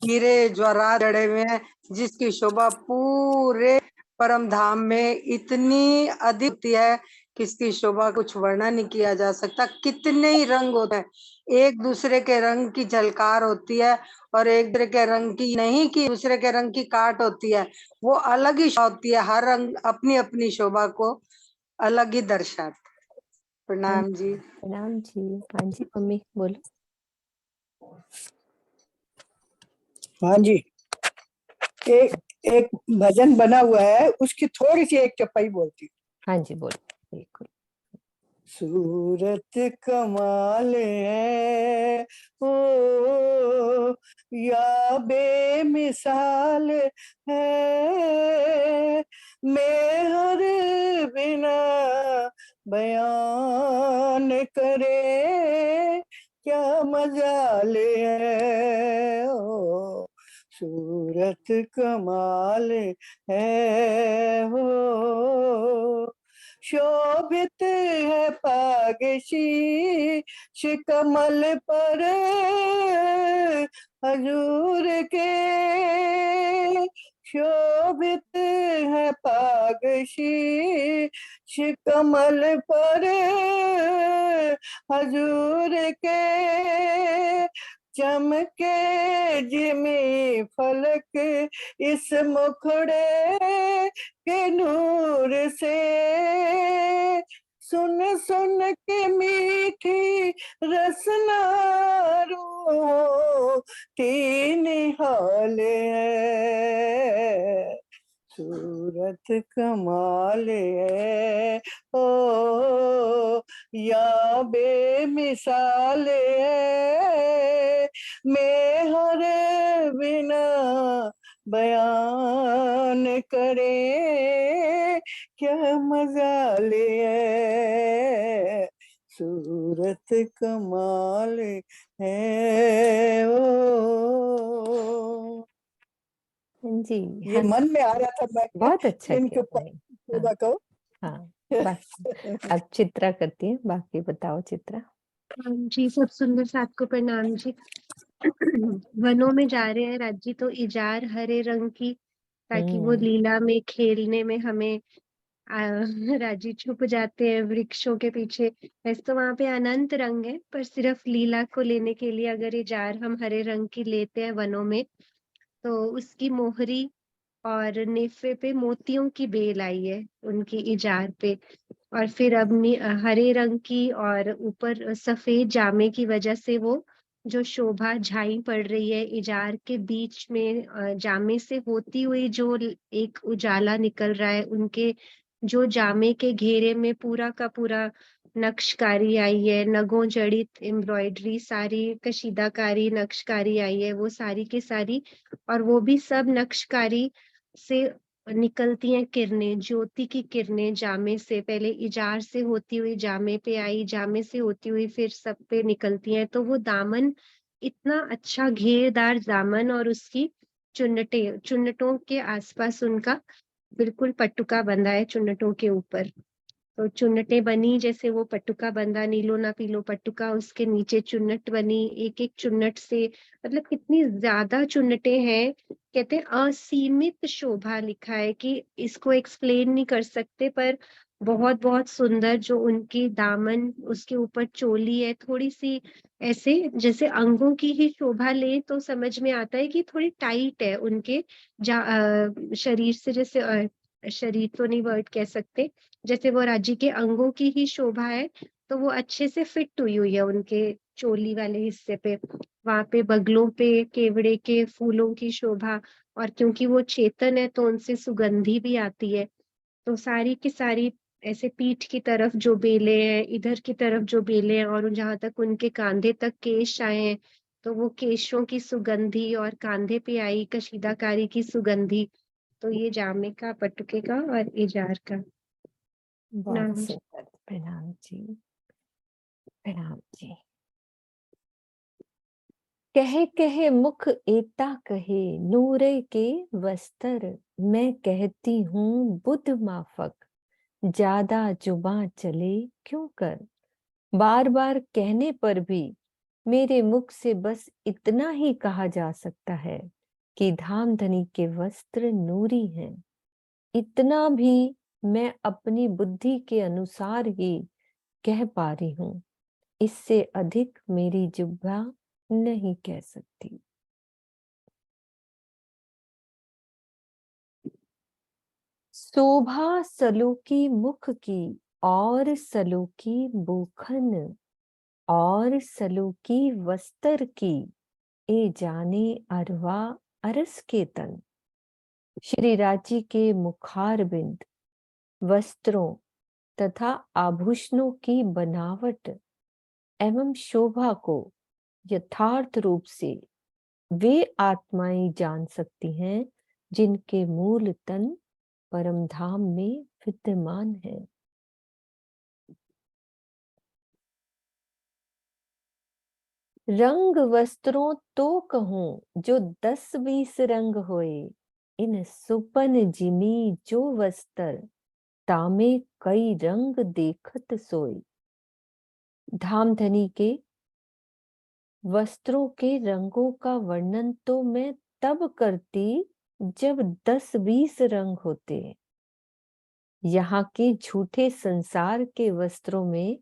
हीरे ज्वारात जड़े हुए हैं जिसकी शोभा पूरे परम धाम में इतनी अधिक होती है कि इसकी शोभा कुछ वर्णन नहीं किया जा सकता। कितने ही रंग होते हैं, एक दूसरे के रंग की झलकार होती है और एक दूसरे के रंग की नहीं कि दूसरे के रंग की काट होती है, वो अलग ही होती है। हर रंग अपनी अपनी शोभा को अलग ही दर्शाता है। प्रणाम जी। प्रणाम जी। हाँ जी मम्मी बोलो। हाँ जी, एक एक भजन बना हुआ है, उसकी थोड़ी सी एक चपाई बोलती हूँ। हाँ जी बोलो बिल्कुल। सूरत कमाल है ओ या बेमिसाल है, मेहर बिना बयान करे क्या मजाल है ओ, सूरत कमाल है हो, शोभित है पागशी कमल पर हजूर के, शोभित है पागशी कमल पर हजूर के, चमके जिमी फलक इस मुखड़े के नूर से, सुन सुन के मीठी रसना रो तीन हाल है, सूरत कमाल है ओ या बेमिसाल है, मैं हरे बिना बयान करे क्या मजाल है, सूरत कमाल है ओ। जी ये हाँ, मन में आ रहा था, मैं बहुत अच्छा इनके किया ऊपर आपने। हाँ पूरा कहो। हाँ, बाकी अब चित्रा करती है, बाकी बताओ चित्रा। हाँ जी, सब सुंदर साथ को प्रणाम जी। वनों में जा रहे हैं राज्य तो इजार हरे रंग की, ताकि वो लीला में खेलने में हमें राजी छुप जाते हैं वृक्षों के पीछे। वैसे तो वहां पे अनंत रंग है, पर सिर्फ लीला को लेने के लिए अगर ये जार हम हरे रंग की लेते हैं वनों में, तो उसकी मोहरी और नेफे पे मोतियों की बेल आई है उनकी इजार पे। और फिर अब हरे रंग की और ऊपर सफेद जामे की वजह से वो जो शोभा झाई पड़ रही है इजार के बीच में, जामे से होती हुई जो एक उजाला निकल रहा है, उनके जो जामे के घेरे में पूरा का पूरा नक्शकारी आई है, नगों जड़ित एम्ब्रॉयडरी, सारी कशीदाकारी नक्शकारी आई है, वो सारी की सारी। और वो भी सब नक्शकारी से निकलती हैं किरणें, ज्योति की किरणें जामे से, पहले इजार से होती हुई जामे पे आई, जामे से होती हुई फिर सब पे निकलती हैं। तो वो दामन इतना अच्छा घेरदार दामन, और उसकी चुन्नटों के आसपास उनका बिल्कुल पटुका बंधा है चुन्नटों के ऊपर। तो चुन्नटें बनी जैसे वो पटुका बंधा, नीलो ना पीलो पटुका, उसके नीचे चुन्नट बनी, एक एक चुन्नट से, मतलब कितनी ज्यादा चुन्नटें हैं। कहते हैं असीमित शोभा, लिखा है कि इसको एक्सप्लेन नहीं कर सकते, पर बहुत बहुत सुंदर जो उनकी दामन, उसके ऊपर चोली है थोड़ी सी ऐसे जैसे अंगों की ही शोभा ले तो समझ में आता है कि थोड़ी टाइट है उनके शरीर से, जैसे शरीर तो नहीं वर्ड कह सकते, जैसे वो राज्य के अंगों की ही शोभा है, तो वो अच्छे से फिट हुई हुई है उनके चोली वाले हिस्से पे। वहां पे बगलों पे केवड़े के फूलों की शोभा, और क्योंकि वो चेतन है तो उनसे सुगंधी भी आती है। तो सारी की सारी ऐसे पीठ की तरफ जो बेले हैं, इधर की तरफ जो बेले हैं, और जहां तक उनके कांधे तक केश आए हैं, तो वो केशों की सुगंधी, और कांधे पे आई कशीदाकारी की सुगंधी। तो ये जामे का, पटुके का और इजार का। बहुत प्रणाम जी। सुंदर, प्रणाम जी, प्रणाम जी। कहे कहे मुख एता कहे नूरे के वस्त्र, मैं कहती हूँ बुद्ध माफक, ज्यादा जुबां चले क्यों कर। बार बार कहने पर भी मेरे मुख से बस इतना ही कहा जा सकता है कि धामधनी के वस्त्र नूरी हैं। इतना भी मैं अपनी बुद्धि के अनुसार ही कह पा रही हूं, इससे अधिक मेरी जिह्वा नहीं कह सकती। शोभा सलोकी मुख की और सलोकी बोखन, और सलोकी वस्त्र की ए जाने अरवा अरस के तन। श्री राजी के मुखारबिंद, वस्त्रों तथा आभूषणों की बनावट एवं शोभा को यथार्थ रूप से वे आत्माएं जान सकती हैं जिनके मूल तन परम धाम में विद्यमान है। रंग वस्त्रों तो कहूं जो 10-20 रंग होए, इन सुपन जिमी जो वस्त्र, तामे कई रंग देखत सोई। धामधनी के वस्त्रों के रंगों का वर्णन तो मैं तब करती जब 10-20 रंग होते। यहाँ के झूठे संसार के वस्त्रों में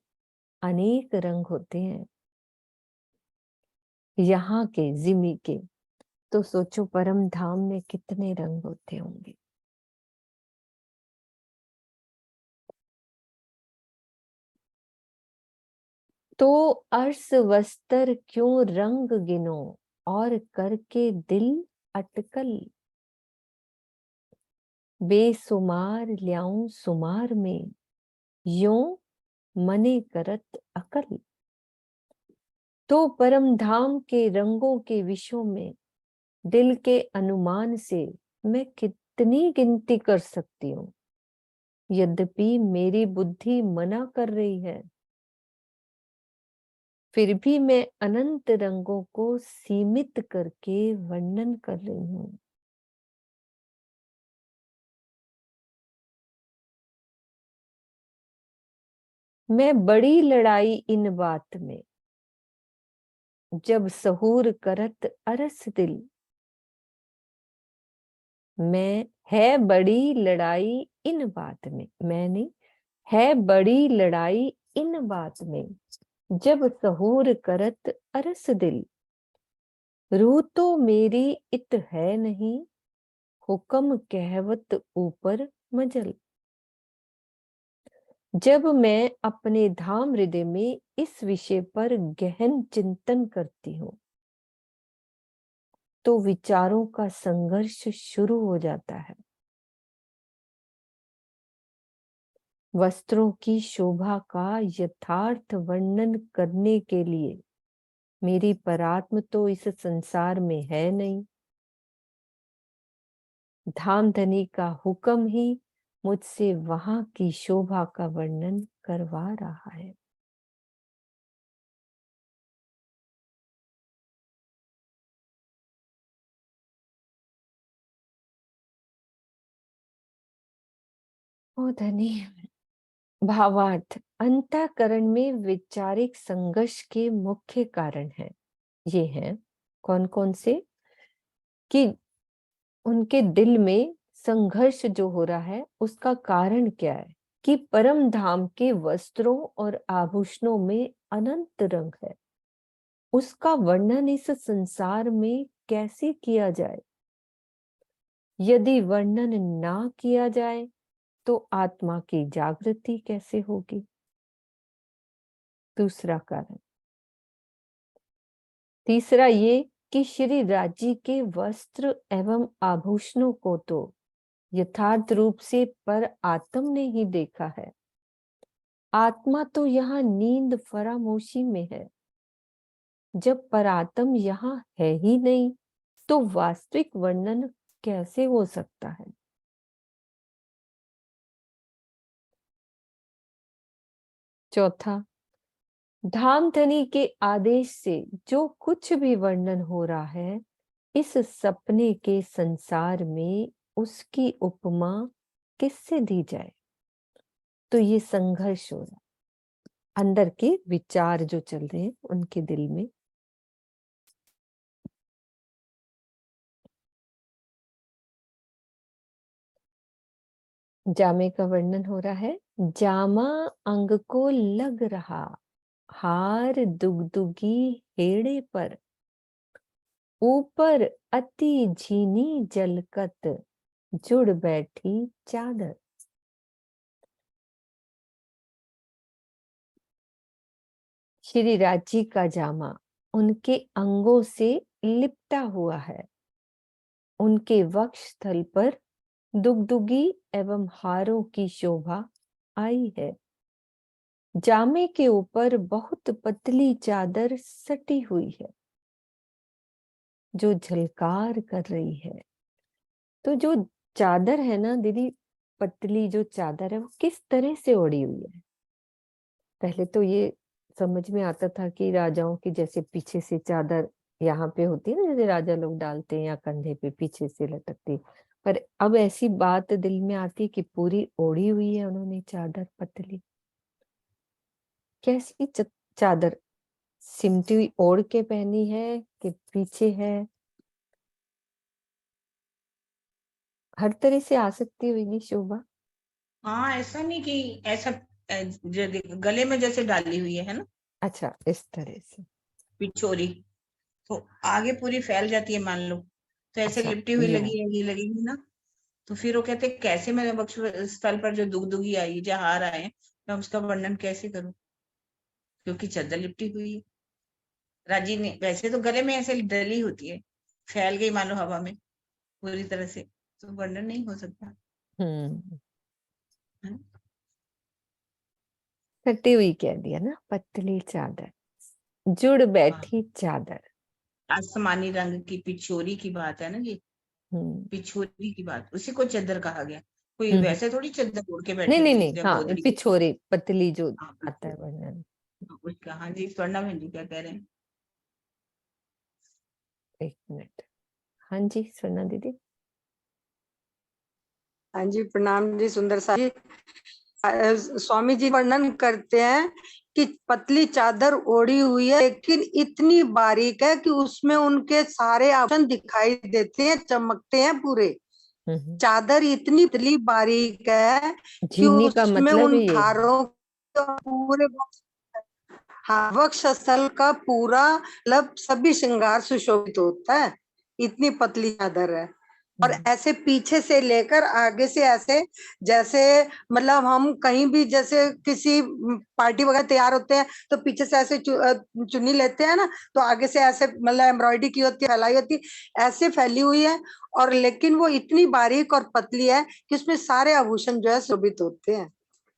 अनेक रंग होते हैं, यहाँ के जिमी के, तो सोचो परम धाम में कितने रंग होते होंगे। तो अर्श वस्त्र क्यों रंग गिनो, और करके दिल अटकल। बेसुमार ल्याऊं सुमार में, यों मने करत अकल। तो परम धाम के रंगों के विषयों में दिल के अनुमान से मैं कितनी गिनती कर सकती हूँ, यद्यपि मेरी बुद्धि मना कर रही है, फिर भी मैं अनंत रंगों को सीमित करके वर्णन कर रही हूँ। मैं बड़ी लड़ाई इन बात में, जब सहूर करत अरस दिल। मैं है बड़ी लड़ाई इन बात में, मैं नहीं, है बड़ी लड़ाई इन बात में, जब सहूर करत अरस दिल। रूह तो मेरी इत है नहीं, हुक्म कहवत ऊपर मजल। जब मैं अपने धाम हृदय में इस विषय पर गहन चिंतन करती हूँ, तो विचारों का संघर्ष शुरू हो जाता है। वस्त्रों की शोभा का यथार्थ वर्णन करने के लिए मेरी परात्म तो इस संसार में है नहीं। धामधनी का हुक्म ही मुझसे वहां की शोभा का वर्णन करवा रहा है। ओ धनी। भावार्थ, अंतःकरण में वैचारिक संघर्ष के मुख्य कारण है। ये हैं कौन कौन से? कि उनके दिल में संघर्ष जो हो रहा है उसका कारण क्या है? कि परम धाम के वस्त्रों और आभूषणों में अनंत रंग है, उसका वर्णन इस संसार में कैसे किया जाए? यदि वर्णन ना किया जाए तो आत्मा की जागृति कैसे होगी? दूसरा कारण। तीसरा ये कि श्री राज्य के वस्त्र एवं आभूषणों को तो यथार्थ रूप से पर आत्म ने ही देखा है। आत्मा तो यहाँ नींद फरामोशी में है। जब परात्म यहाँ है ही नहीं तो वास्तविक वर्णन कैसे हो सकता है? चौथा, धामधनी के आदेश से जो कुछ भी वर्णन हो रहा है, इस सपने के संसार में उसकी उपमा किससे दी जाए? तो ये संघर्ष हो रहा है, अंदर के विचार जो चल रहे हैं उनके दिल में। जामे का वर्णन हो रहा है। जामा अंग को लग रहा, हार दुगदुगी हेड़े पर, ऊपर अति झीनी जलकत, जुड़ बैठी चादर। श्री राज्य का जामा उनके अंगों से लिपटा हुआ है। उनके वक्ष स्थल पर दुगदुगी एवं हारों की शोभा आई है। जामे के ऊपर बहुत पतली चादर सटी हुई है जो झलकार कर रही है। तो जो चादर है ना दीदी, पतली जो चादर है वो किस तरह से ओढ़ी हुई है? पहले तो ये समझ में आता था कि राजाओं की जैसे पीछे से चादर यहाँ पे होती है ना, जैसे राजा लोग डालते हैं या कंधे पे पीछे से लटकती, पर अब ऐसी बात दिल में आती है कि पूरी ओढ़ी हुई है उन्होंने चादर पतली। कैसी चादर? सिमटी हुई ओढ़ के पहनी है कि पीछे है? हर तरह से आ सकती हुई शोभा। हाँ, ऐसा नहीं कि ऐसा गले में जैसे डाली हुई है ना। अच्छा, इस तरह से पिछोरी तो आगे पूरी फैल जाती है मान लो, तो ऐसे अच्छा, लिपटी हुई यूं। लगेगी ना। तो फिर वो कहते कैसे मैं वक्ष स्थल पर जो दुगदुगी आई, जो हार आए, मैं उसका वर्णन कैसे करूं, क्योंकि चादर लिपटी हुई है। राजी ने वैसे तो गले में ऐसे डली होती है, फैल गई मानो हवा में पूरी तरह से, तो वर्णन नहीं हो सकता। कटी हुई कह दिया ना, पतली चादर, जुड़ बैठी चादर। आसमानी रंग की पिछोरी की बात है ना ये, पिछोरी की बात, उसी को चद्दर कहा गया। कोई वैसे थोड़ी चद्दर ओढ़ के नहीं बैठे नहीं थे नहीं, जब हाँ गोदड़ी पिछोरी पतली जो हाँ, आता है वर्णन। उसका। हाँ जी, स्वर्णा बहन जी क्या कह रहे हैं? एक मिनट, हाँ जी स्वर्णा दीदी। हाँ जी, प्रणाम जी सुंदर सा जी। स्वामी जी वर्णन करते हैं कि पतली चादर ओढ़ी हुई है, लेकिन इतनी बारीक है कि उसमें उनके सारे आभूषण दिखाई देते हैं, चमकते हैं पूरे। चादर इतनी पतली बारीक है कि झीनी का उसमें मतलब उन है ये। हारों पूरे, हाँ, वक्ष स्थल का पूरा मतलब सभी श्रृंगार सुशोभित होता है, इतनी पतली चादर है। और ऐसे पीछे से लेकर आगे से ऐसे, जैसे मतलब हम कहीं भी जैसे किसी पार्टी वगैरह तैयार होते हैं तो पीछे से ऐसे चुन्नी लेते हैं ना, तो आगे से ऐसे मतलब एम्ब्रॉयडरी की होती है, फैलाई होती है, ऐसे फैली हुई है। और लेकिन वो इतनी बारीक और पतली है कि उसमें सारे आभूषण जो है शोभित होते हैं।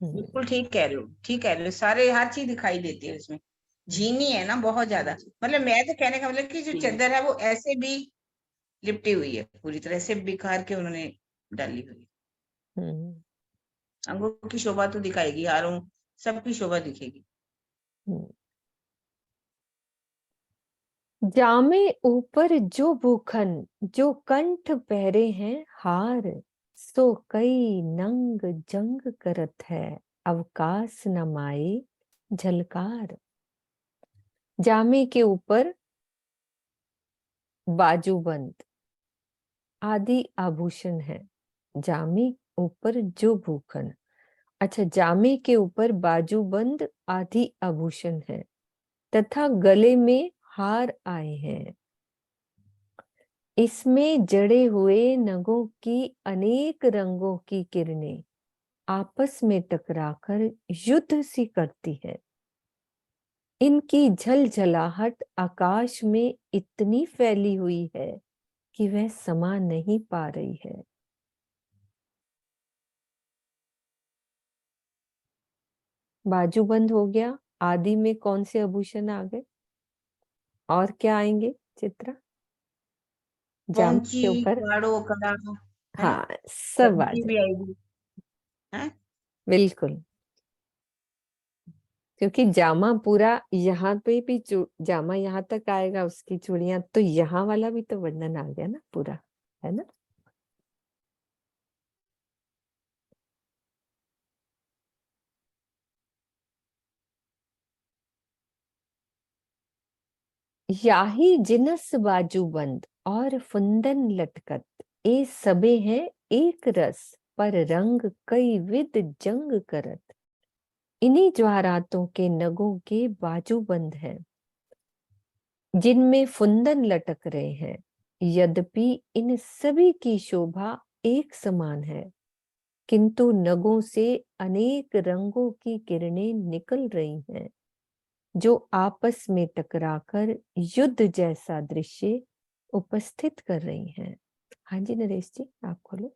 बिल्कुल ठीक कह रहे हो, ठीक कह रहे हो, सारे हर चीज दिखाई देती है उसमें। झीनी है ना बहुत ज्यादा, मतलब मैं तो कहने का मतलब कि जो चद्दर है वो ऐसे भी लिपटी हुई है, पूरी तरह से बिखार के उन्होंने डाली हुई है। अंगों की शोभा तो दिखाएगी, हारों सबकी शोभा दिखेगी। जामे ऊपर जो भूखन, जो कंठ पहरे हैं हार, सो कई नंग जंग करत है, अवकाश न माए झलकार। जामे के ऊपर बाजूबंद आदि आभूषण है। जामे ऊपर जो भूखन, अच्छा जामे के ऊपर बाजूबंद आदि आभूषण है तथा गले में हार आए हैं। इसमें जड़े हुए नगों की अनेक रंगों की किरणें आपस में टकराकर युद्ध सी करती है। इनकी झलझलाहट आकाश में इतनी फैली हुई है कि वह समा नहीं पा रही है। बाजूबंद हो गया, आदि में कौन से आभूषण आ गए और क्या आएंगे चित्रा? जाम के ऊपर हाँ सब आ भी जाए, आएगी है? बिल्कुल, क्योंकि जामा पूरा यहाँ पे भी जामा यहाँ तक आएगा, उसकी चूड़ियां, तो यहाँ वाला भी तो वर्णन आ गया ना पूरा, है ना? याही जिनस बाजूबंद और फुंदन लटकत, ए सबे हैं एक रस, पर रंग कई विद जंग करत। इन्हीं ज्वारातों के नगों के बाजूबंद हैं जिनमें फुंदन लटक रहे हैं। यद्यपि इन सभी की शोभा एक समान है, किंतु नगों से अनेक रंगों की किरणें निकल रही हैं जो आपस में टकराकर युद्ध जैसा दृश्य उपस्थित कर रही हैं। हाँ जी नरेश जी आप खोलो।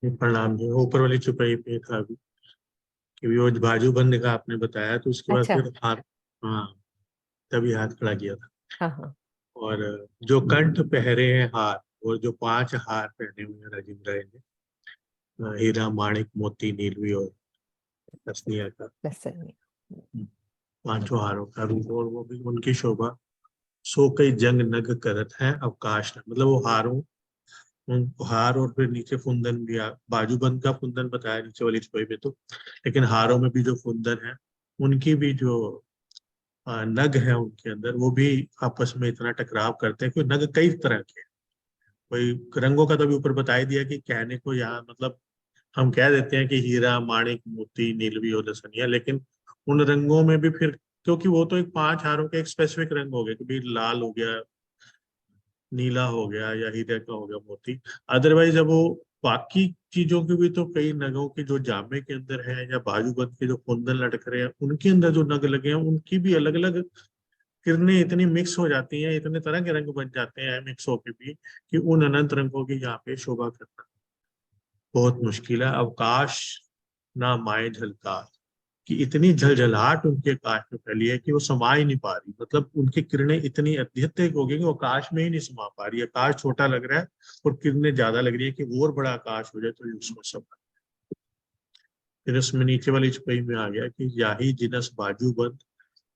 प्रणाम जी। ऊपर वाली चुपाई पे था अभी कि वो बाजूबंद का आपने बताया, तो उसके बाद अच्छा फिर हाथ, हाँ तभी हाथ खड़ा किया था। हाँ हाँ और जो कंठ पहरे हैं हार, और जो 5 हार पहने हुए हैं राजेंद्र ने, हीरा माणिक मोती नीलवी और तस्निया का, लसन 5 हारों का रूप, और वो भी उनकी शोभा सो कई जंग नग करत है अवकाश न, मतलब वो हारों, उन हार और फिर नीचे फुंदन भी बाजूबंद का फुंदन बताया नीचे वाली छवि में, तो लेकिन हारों में भी जो फुंदन है, उनकी भी जो नग है उनके अंदर, वो भी आपस में इतना टकराव करते हैं कि नग कई तरह के हैं। कोई रंगों का तो भी ऊपर बता ही दिया कि कहने को यहाँ मतलब हम कह देते हैं कि हीरा माणिक मोती नीलवी और लसनिया, लेकिन उन रंगों में भी फिर, क्योंकि वो तो एक 5 हारों के एक स्पेसिफिक रंग हो गए, कभी लाल हो गया, नीला हो गया, या हीरे का हो गया मोती। अदरवाइज अब वो बाकी चीजों की भी तो कई नगों के जो जामे के अंदर है या बाजूबंद के जो कुंदन लटक रहे हैं, उनके अंदर जो नग लगे हैं उनकी भी अलग अलग किरणें इतनी मिक्स हो जाती हैं, इतने तरह के रंग बन जाते हैं मिक्स होके भी, कि उन अनंत रंगों की यहाँ पे शोभा करना बहुत मुश्किल है। अवकाश ना माए झलकार, कि इतनी झलझलाहट उनके आकाश में फैली है कि वो समा ही नहीं पा रही। मतलब उनकी किरणें इतनी अत्यधिक हो गई कि वो आकाश में ही नहीं समा पा रही। आकाश छोटा लग रहा है और किरणें ज्यादा लग रही है कि और बड़ा आकाश हो जाए तो ये उसमें समा। फिर उसमें नीचे वाली छपाई में आ गया कि याही जिनस बाजूबंद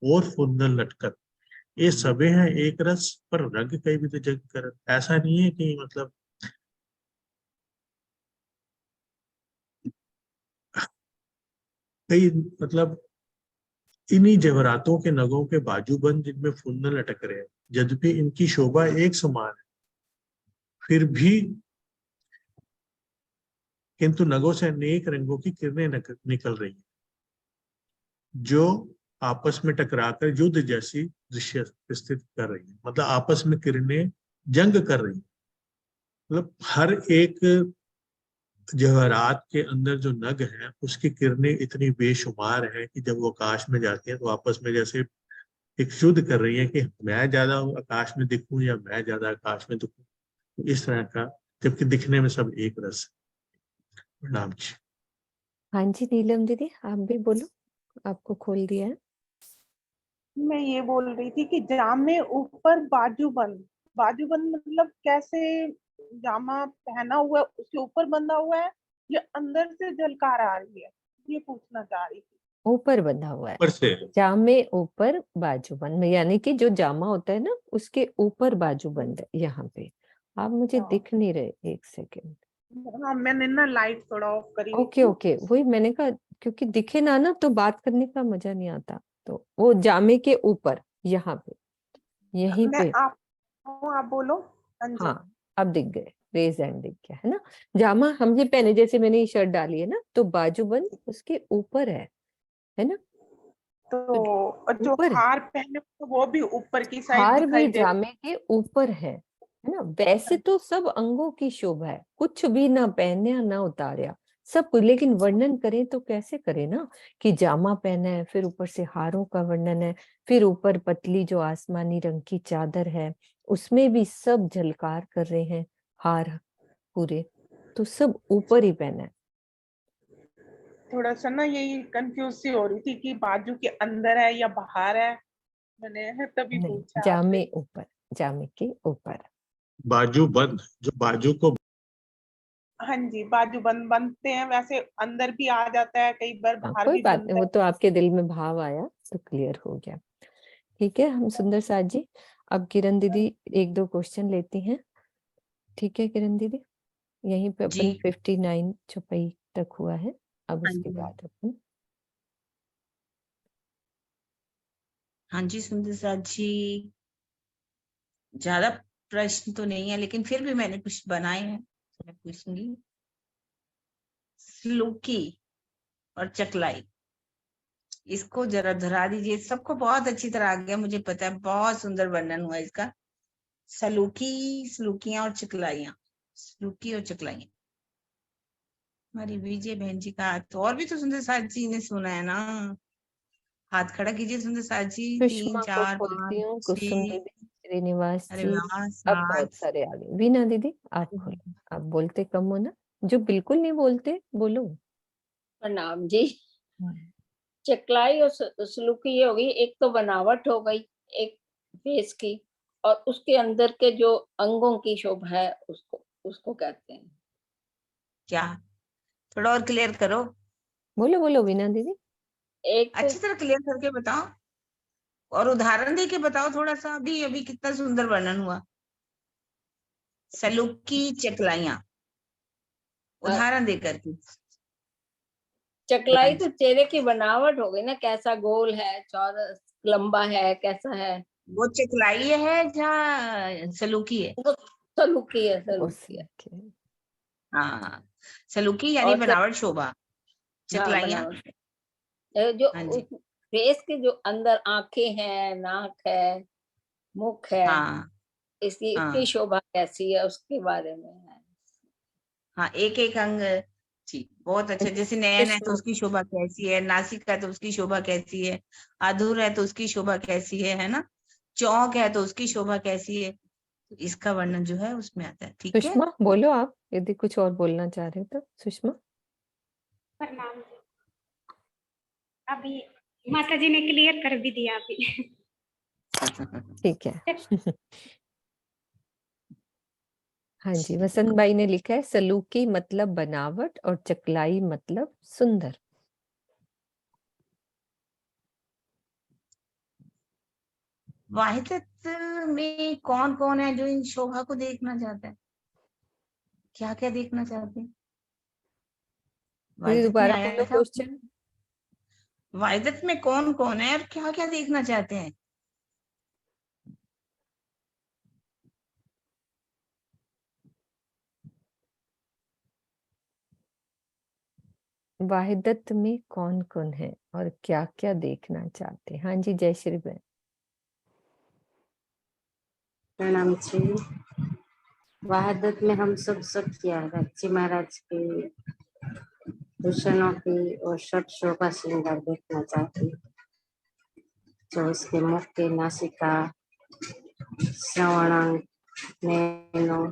और फुंदन लटकत, ये सबे हैं एक रस पर रंग कई भी तो जग कर। ऐसा नहीं है कि मतलब कई, मतलब इन्हीं जवाहरातों के नगों के बाजूबंद जिनमें फुंदन लटक रहे हैं, यद्यपि इनकी शोभा एक समान है, फिर भी किंतु नगों से अनेक रंगों की किरणें निकल रही हैं, जो आपस में टकराकर युद्ध जैसी दृश्य प्रस्तुत कर रही है। मतलब आपस में किरणें जंग कर रही है। मतलब हर एक जवाहरात के अंदर जो नग है उसकी किरणें इतनी बेशुमार है कि जब वो आकाश में जाती है तो आपस में जैसे एक युद्ध कर रही है कि मैं ज्यादा आकाश में दिखूं या मैं ज्यादा आकाश में दिखूं। तो इस तरह का, जबकि दिखने में सब एक रस है। प्रणाम जी। हाँ जी नीलम दीदी, आप भी बोलो, आपको खोल दिया है। मैं ये बोल रही थी कि जामे ऊपर बाजूबंद, बाजूबंद मतलब कैसे? जामा पहना हुआ है, उसके ऊपर बंधा हुआ है या अंदर से झलकार आ रही है, ये पूछना चाह रही थी। ऊपर बंधा हुआ है, ऊपर से जामे ऊपर बाजूबंद में, यानी कि जो जामा होता है ना उसके ऊपर बाजूबंद है यहाँ पे। आप मुझे हाँ। दिख नहीं रहे, एक सेकेंड। हाँ, मैंने ना लाइट थोड़ा ऑफ करी हुई ओके थी। ओके, वही मैंने कहा, क्योंकि दिखे ना तो बात करने का मजा नहीं आता। तो वो जामे के ऊपर यहाँ पे, यहीं पे। आप बोलो। हाँ जी। हाँ, अब दिख गए, रेज हैंड दिख गया है ना। जामा हमने पहने, जैसे मैंने ये शर्ट डाली है ना, तो बाजूबंद उसके ऊपर है ना। तो जो ऊपर हार पहने वो भी ऊपर की साइड हार दिखाई भी दे। जामे के ऊपर है ना। वैसे तो सब अंगों की शोभा है, कुछ भी ना पहनया ना उतारा सब कुछ। लेकिन वर्णन करें तो कैसे करें ना, कि जामा पहना है, फिर ऊपर से हारों का वर्णन है, फिर ऊपर पतली जो आसमानी रंग की चादर है उसमें भी सब झलकार कर रहे हैं हार पूरे, तो सब ऊपर ही पहना है। थोड़ा सा ना यही कंफ्यूज सी हो रही थी कि बाजू के अंदर है या बाहर है, मैंने तभी नहीं, पूछा जामे आपसे। ऊपर, जामे के ऊपर। बाजूबंद, जो बाजू को, हाँ जी, बाजू बंद बनते हैं, वैसे अंदर भी आ जाता है, कई बार हाँ बाहर कोई भी बात नहीं, बनता वो है। तो आपके दिल में भाव आया तो क्लियर हो गया। ठीक है, हम सुंदर साथ जी अब किरण दीदी एक दो क्वेश्चन लेती हैं। ठीक है किरण दीदी, यहीं पे जी। अपन 59 छपाई तक हुआ है, अब हाँ उसके जी, बाद अपन हाँ जी सुंदर साथ जी, ज्यादा प्रश्न तो नहीं है लेकिन फिर भी मैंने कुछ बनाए हैं, मैं पूछूंगी। स्लूकी और चकलाई, इसको जरा दोहरा दीजिए। सबको बहुत अच्छी तरह आ गया, मुझे पता है, बहुत सुंदर वर्णन हुआ इसका। सलूकी, स्लूकियां और चकलाइयां, स्लूकी और चकलाइयां। हमारी विजय बहन जी का हाथ, तो और भी तो सुंदर साथ जी ने सुना है ना। हाथ खड़ा कीजिए सुंदर साथ जी। 3 सुषमा को 4 खोलती 5 हूँ, कुसुम 6। दीदी, श्रीनिवास अरे जी, वाह, अब बहुत 7। सारे आ गए। वीना दीदी आप खोलो, आप बोलते कम हो ना, जो बिल्कुल नहीं बोलते बोलो। प्रणाम जी। हम्म। चकलाई और सलूकी ये हो गई, एक तो बनावट हो गई, एक फेस की, और उसके अंदर के जो अंगों की शोभा है उसको उसको कहते हैं। क्या, थोड़ा और क्लियर करो, बोलो बोलो वीना दीदी। एक तो अच्छी तरह क्लियर करके बताओ और उदाहरण दे के बताओ थोड़ा सा। अभी अभी कितना सुंदर वर्णन हुआ। सलूकी चकलाइयां, उदाहरण दे करके। हाँ चकलाई तो जी, चेहरे की बनावट हो गई ना, कैसा गोल है, चौरस, लंबा है, कैसा है। वो चकलाई है या सलूकी है? वो सलूकी है, वो सलूकी है। सलूकी। हाँ, सलूकी यानी और बनावट शोभा, हाँ, चकलाइयां। बनावट जो हाँ जी, फेस के जो अंदर आंखें हैं, नाक है, मुख है, हाँ इसकी हाँ शोभा कैसी है उसके बारे में है। हाँ, एक एक अंग। जी, बहुत अच्छा। जैसे नयन है तो सुषमा, उसकी शोभा कैसी है, नासिका है तो उसकी शोभा कैसी है, अधूर है तो उसकी शोभा कैसी है ना। चौक है तो उसकी शोभा कैसी है, तो इसका वर्णन जो है उसमें आता है। ठीक है, सुषमा बोलो आप, यदि कुछ और बोलना चाह रहे हो तो सुषमा। प्रणाम। अभी माता जी ने क्लियर कर भी दिया अभी। ठीक है। हाँ जी, वसंत बाई ने लिखा है सलूकी मतलब बनावट और चकलाई मतलब सुंदर। वाहिदत में कौन कौन है जो इन शोभा को देखना चाहता है, क्या क्या देखना चाहते हैं? ये वाहिदत में दोबारा आया बोलो था, क्वेश्चन। वाहिदत में कौन कौन है और क्या क्या देखना चाहते हैं? वाहिदत में कौन कौन है और क्या क्या देखना चाहते हैं? हाँ जी, जयश्री बहन। प्रणाम जी। वहादत में हम सब सखिया राज्य महाराज के भूषणों की और षट शोभा श्रृंगार देखना चाहती, जो उसके मुख के नासिका, श्रवणांग, नैनो,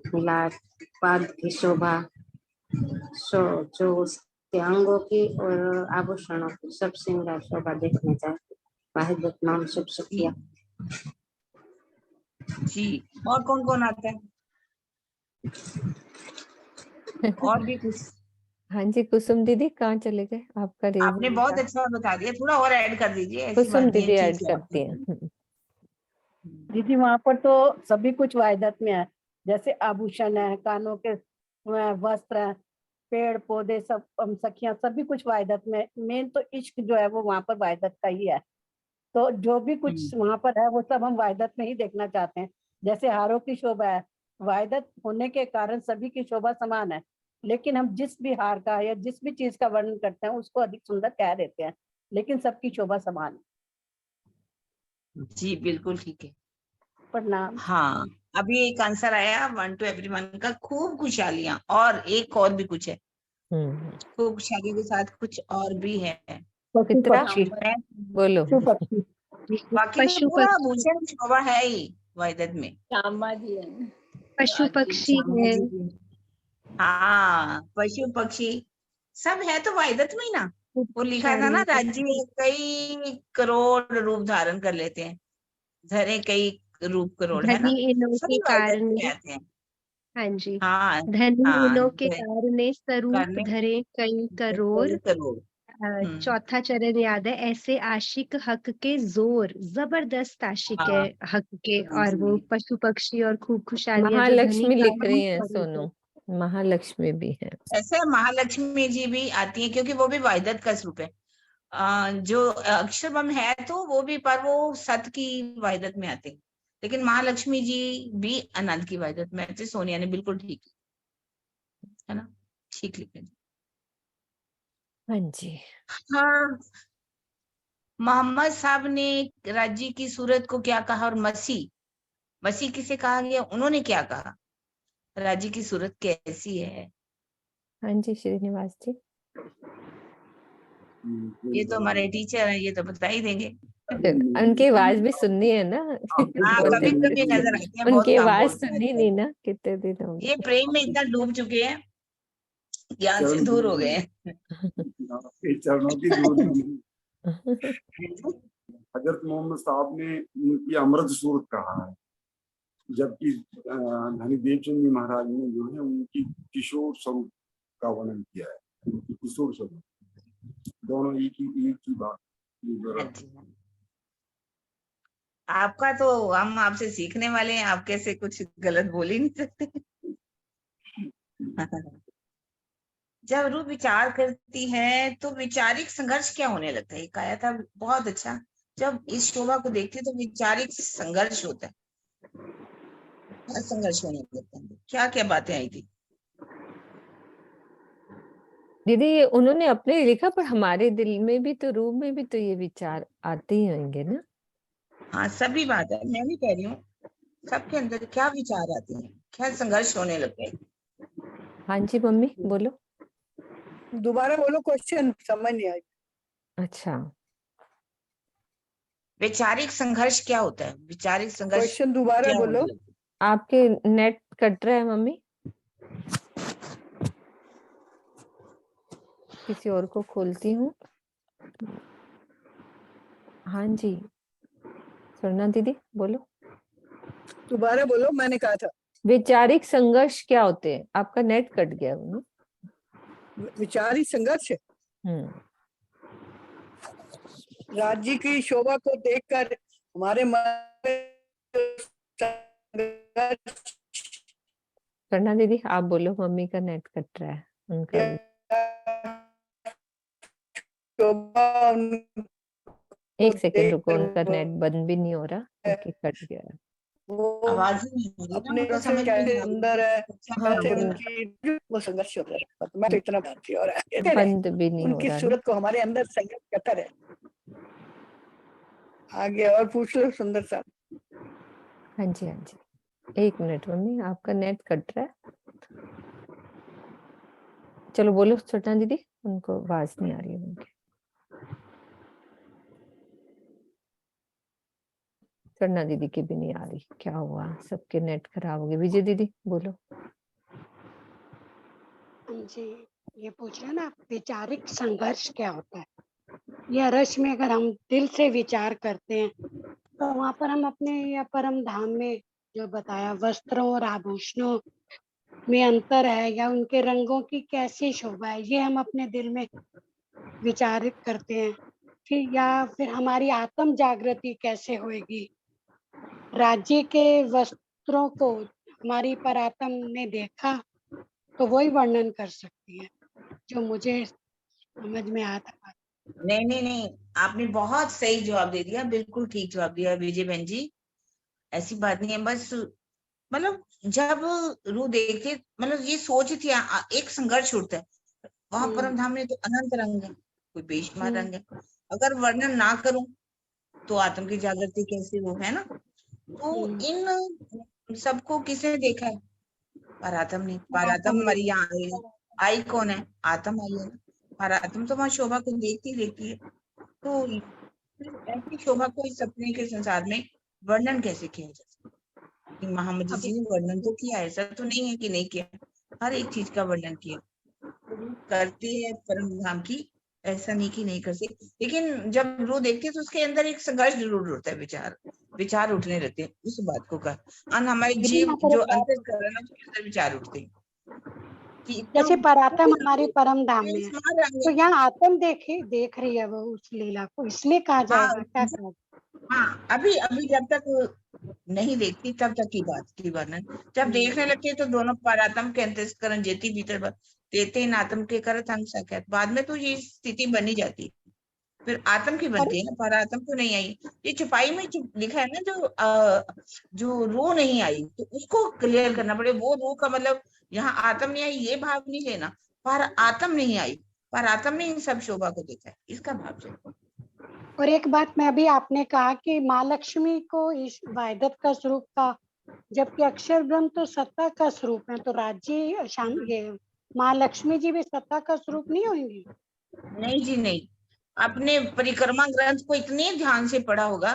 मिलाट, पाद की शोभा, जो उसके अंगों की और आभूषणों की सब श्रृंगार शोभा देखना चाहती। वहादत में हम सब सखिया। जी, और कौन कौन आता है? और भी कुछ? हाँ जी, कुसुम दीदी कहाँ चले गए? आपका आपने बहुत अच्छा बता दिया, थोड़ा और ऐड कर दीजिए, ऐसी कुसुम बात नहीं दीदी है, ऐड ठीक है। करती हैं। दीदी वहां पर तो सभी कुछ वाहिदत में है, जैसे आभूषण है, कानों के वस्त्र है, पेड़ पौधे सब, सखियां सभी कुछ वाहिदत में। मेन तो इश्क जो है वो वहां पर वाहिदत का ही है। तो जो भी कुछ वहां पर है वो सब हम वाहिदत में ही देखना चाहते हैं। जैसे हारों की शोभा है, वाहिदत होने के कारण सभी की शोभा समान है, लेकिन हम जिस भी हार का या जिस भी चीज का वर्णन करते हैं उसको अधिक सुंदर कह देते हैं, लेकिन सबकी शोभा समान है। जी बिल्कुल ठीक है। प्रणाम। हाँ, अभी एक आंसर आया 1 to everyone का, खूब खुशहालियां, और एक और भी कुछ है, खूब खुशहाली के साथ कुछ और भी है। पशु पक्षी बोलो। पशु पक्षी बाकी तो पशु पूरा पक्षी भूषण शोभा है ही वाहिदत में। श्यामा जी है ना। पशु पक्षी श्यामा है। जी भी। हाँ, पशु पक्षी सब है तो वाहिदत में ही ना। वो लिखा था ना, राज्य कई करोड़ रूप धारण कर लेते हैं, धरे कई रूप करोड़, है ना, धनी इनों के सभी वाहिदत कारण, में आते हैं। हाँ जी, हाँ धनी हाँ, इनों के कारण स्वरूप करने धरे कई करोड़। कई करोड़। चौथा चरण याद है, ऐसे आशिक हक के जोर, जबरदस्त आशिक है हाँ हक के। और वो जी। पशु पक्षी और खूब खुशहालियां जो धनी महालक्ष्मी का लिख रही हैं स्वरूप है। सोनू, महालक्ष्मी भी है। ऐसे महालक्ष्मी जी भी आती है, क्योंकि वो भी वाहिदत का स्वरूप है। जो अक्षरब्रह्म है तो वो भी, पर वो सत की वाहिदत में आते हैं, लेकिन महालक्ष्मी जी भी अनंत की वाहिदत में आते। सोनिया ने बिल्कुल ठीक, है ना, ठीक लिखा। हाँ जी। हाँ, मोहम्मद साहब ने राज्य की सूरत को क्या कहा, और मसीह, मसीह किसे कहा गया, उन्होंने क्या कहा, राज्य की सूरत कैसी है? हाँ जी, श्रीनिवास जी। ये तो हमारे टीचर हैं, ये तो बता ही देंगे। उनकी आवाज भी सुननी है ना। हाँ, कभी कभी नजर आते हैं, बहुत उनकी कम आवाज बोलते सुनी हैं। नहीं ना, कितने दिन हो ये प्रेम में इतना डूब चुके हैं, ज्ञान से दूर हो गए हैं। चरणों की दूर नहीं। हजरत मोहम्मद साहब ने उनकी अमृत सूरत कहा है, जबकि धनी देवचंद जी महाराज ने जो है उनकी किशोर स्वरूप का वर्णन किया है, उनकी किशोर स्वरूप। दोनों एक ही बात। आपका तो हम आपसे सीखने वाले हैं, आप कैसे कुछ गलत बोल ही नहीं सकते। जब रूह विचार करती है तो वैचारिक संघर्ष क्या होने लगता है, एक आया था बहुत अच्छा, जब इस शोभा को देखते तो वैचारिक संघर्ष होता है, संघर्ष होने लगता है। क्या क्या बातें आई थी दीदी? ये उन्होंने अपने लिखा, पर हमारे दिल में भी तो, रूह में भी तो ये विचार आते ही होंगे ना। हाँ, सभी बात है, मैं भी कह रही हूँ, सबके अंदर क्या विचार आते हैं, क्या संघर्ष होने लगते हैं। हाँ जी मम्मी बोलो। दोबारा बोलो, क्वेश्चन समझ नहीं आई। अच्छा, वैचारिक संघर्ष क्या होता है? वैचारिक संघर्ष क्वेश्चन दोबारा क्या बोलो। होता है? आपके नेट कट रहा है मम्मी, किसी और को खोलती हूँ। हाँ जी, स्वर्णा दीदी बोलो। दोबारा बोलो, मैंने कहा था। वैचारिक संघर्ष क्या होते हैं? आपका नेट कट गया ना। विचारी संघर्ष राज्य की शोभा को देखकर हमारे मन में स्वर्णा दीदी आप बोलो, मम्मी का नेट कट रहा है उनका। एक सेकंड रुको, उनका नेट बंद भी नहीं हो रहा क्योंकि कट गया है। आवाज ही नहीं आ रही ना, अपने उनको समझ में नहीं आ रही। अंदर है, हाँ, कैसे बंद उनकी वो संघर्ष होता है। मैं तो इतना बात हो रहा है, बंद भी नहीं हो उनकी रहा ना। सूरत को हमारे अंदर संघर्ष करता रहे। आगे और पूछ लो सुंदर साहब। हाँ जी हाँ जी, एक मिनट मम्मी, आपका नेट कट रहा है। चलो बोलो स्वर्णा दीदी, उनको आवाज नहीं आ रही है उनकी। स्वर्णा दीदी की भी नहीं आ रही, क्या हुआ? सबके नेट खराब हो गए। विजय दीदी बोलो। जी, ये पूछ रहे हैं ना वैचारिक संघर्ष क्या होता है? यह रस में अगर हम दिल से विचार करते हैं तो वहां पर हम अपने या परम धाम में जो बताया वस्त्रों और आभूषणों में अंतर है या उनके रंगों की कैसी शोभा है, ये हम अपने दिल में विचारित करते हैं। फिर हमारी आत्म जागृति कैसे होएगी? राज्य के वस्त्रों को हमारी परात्म ने देखा तो वही वर्णन कर सकती है जो मुझे समझ में आया था। नहीं नहीं नहीं, आपने बहुत सही जवाब दे दिया, बिल्कुल ठीक जवाब दिया विजय बहन जी। ऐसी बात नहीं है, बस मतलब जब रूह देखते, मतलब ये सोच थी, एक संघर्ष उठता है। वहां परम धाम में तो अनंत रंग है, कोई बेशुमार रंग है। अगर वर्णन ना करूं तो आत्म की जागृति कैसे हो, है ना? तो इन सबको किसने देखा है? परात्म ने। परात्म हमारी यहाँ आई कौन है? आत्म आई है ना। परात्म तो वहां शोभा को देखती रहती है। तो ऐसी शोभा को इस सपने के संसार में वर्णन कैसे किया जा सकता? मोहम्मद जी ने वर्णन तो किया, ऐसा तो नहीं है कि नहीं किया, हर एक चीज का वर्णन किया करते हैं परम धाम की, ऐसा नहीं कि नहीं कर सकते। लेकिन जब रूह देखती है तो उसके अंदर एक संघर्ष जरूर उठता है, विचार उठने लगते हैं उस बात को कर। हमारे जीव जो अंतःकरण है उसके अंदर विचार उठते हैं। जैसे परात्म हमारी परम धाम में है तो यहाँ आत्म देख रही है वो उस लीला को, इसलिए कहा जाएगा क्या कहा? हाँ, अभी अभी जब तक नहीं देखती तब तक की बात की वर्णन, जब देखने लगती है तो दोनों परात्म के अंतःकरण जेती भीतर देते इन आत्म के करत अंग साक्षात। बाद में तो ये स्थिति बनी जाती, फिर आत्म की बनती है ना, परात्म तो नहीं आई। ये छुपाई में लिखा है ना, जो रूह नहीं आई तो उसको क्लियर करना पड़े। वो रूह का मतलब यहाँ आत्म नहीं आई ये भाव नहीं लेना, पर आत्म नहीं आई, पर आत्म ने इन सब शोभा को देखा है, इसका भाव से। और एक बात में अभी आपने कहा कि माँ लक्ष्मी को इस वाहिदत का स्वरूप था, जबकि अक्षर ब्रह्म तो सत्ता का स्वरूप है, तो राज्य ये माँ लक्ष्मी जी भी सत्ता का स्वरूप नहीं होंगी? नहीं जी नहीं, अपने परिक्रमा ग्रंथ को इतने ध्यान से पढ़ा होगा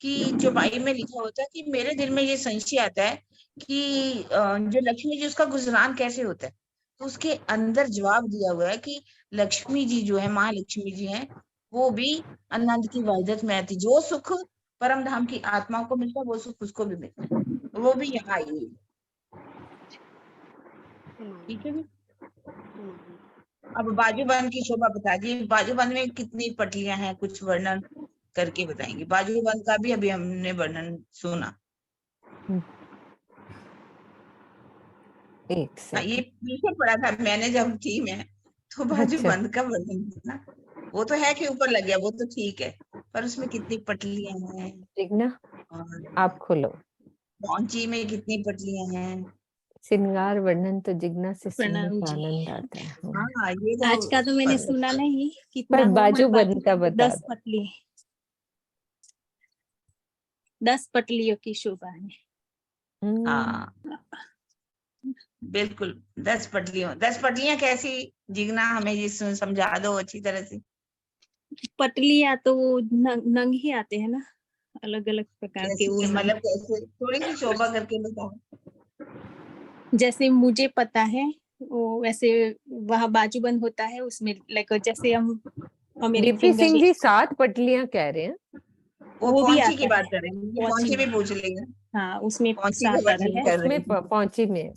कि चौपाई में लिखा होता है कि मेरे दिल में ये संशय आता है कि जो लक्ष्मी जी उसका गुजरान कैसे होता है, तो उसके अंदर जवाब दिया हुआ है कि लक्ष्मी जी जो है, महालक्ष्मी जी हैं, वो भी आनंद की वाहिदत में आती। जो सुख परम धाम की आत्मा को मिलता है वो सुख उसको भी मिलता है, वो भी यहाँ आई हुई। ठीक है जी। अब बाजूबंद की शोभा बता दी, बाजूबंद में कितनी पटलियां हैं, कुछ वर्णन करके बताएंगे। बाजूबंद का भी अभी हमने वर्णन सुना। ये पीछे पड़ा था मैंने जब थी मैं, तो बाजूबंद का वर्णन सुना। वो तो है कि ऊपर लग गया, वो तो ठीक है, पर उसमें कितनी पटलियां हैं, ठीक ना? आप खोलो। पौंची में कितनी पटलियां हैं। श्रृंगार वर्णन तो जिज्ञासा से सुनने प्रणाम का जी। आनंद आता है। हाँ, ये तो आज का तो मैंने सुना नहीं, कितना पर हुआ? बाजूबंद का बता 10 पटली, 10 पटलियों की शोभा है। हाँ बिल्कुल, 10 पटलियां। 10 पटलियां कैसी जिगना, हमें ये समझा दो अच्छी तरह से। पटलियां तो वो नंग ही आते हैं ना, अलग अलग प्रकार के कैसे वो नंग। मतलब कैसे, थोड़ी सी शोभा करके बताओ। जैसे मुझे पता है वो वैसे वहाँ बाजूबंद होता है, उसमें लाइक जैसे हम मेरे डीपी फिंगर सिंह जी 7 पटलियां कह रहे हैं। वो वो भी पौंची की आता बात है, कर रहे हैं, ये पौंची पौंची भी में। पूछ लेंगे, हाँ उसमें पौंची का 7 आती वर्णन है। कर रहे उसमें हैं। पहुंची में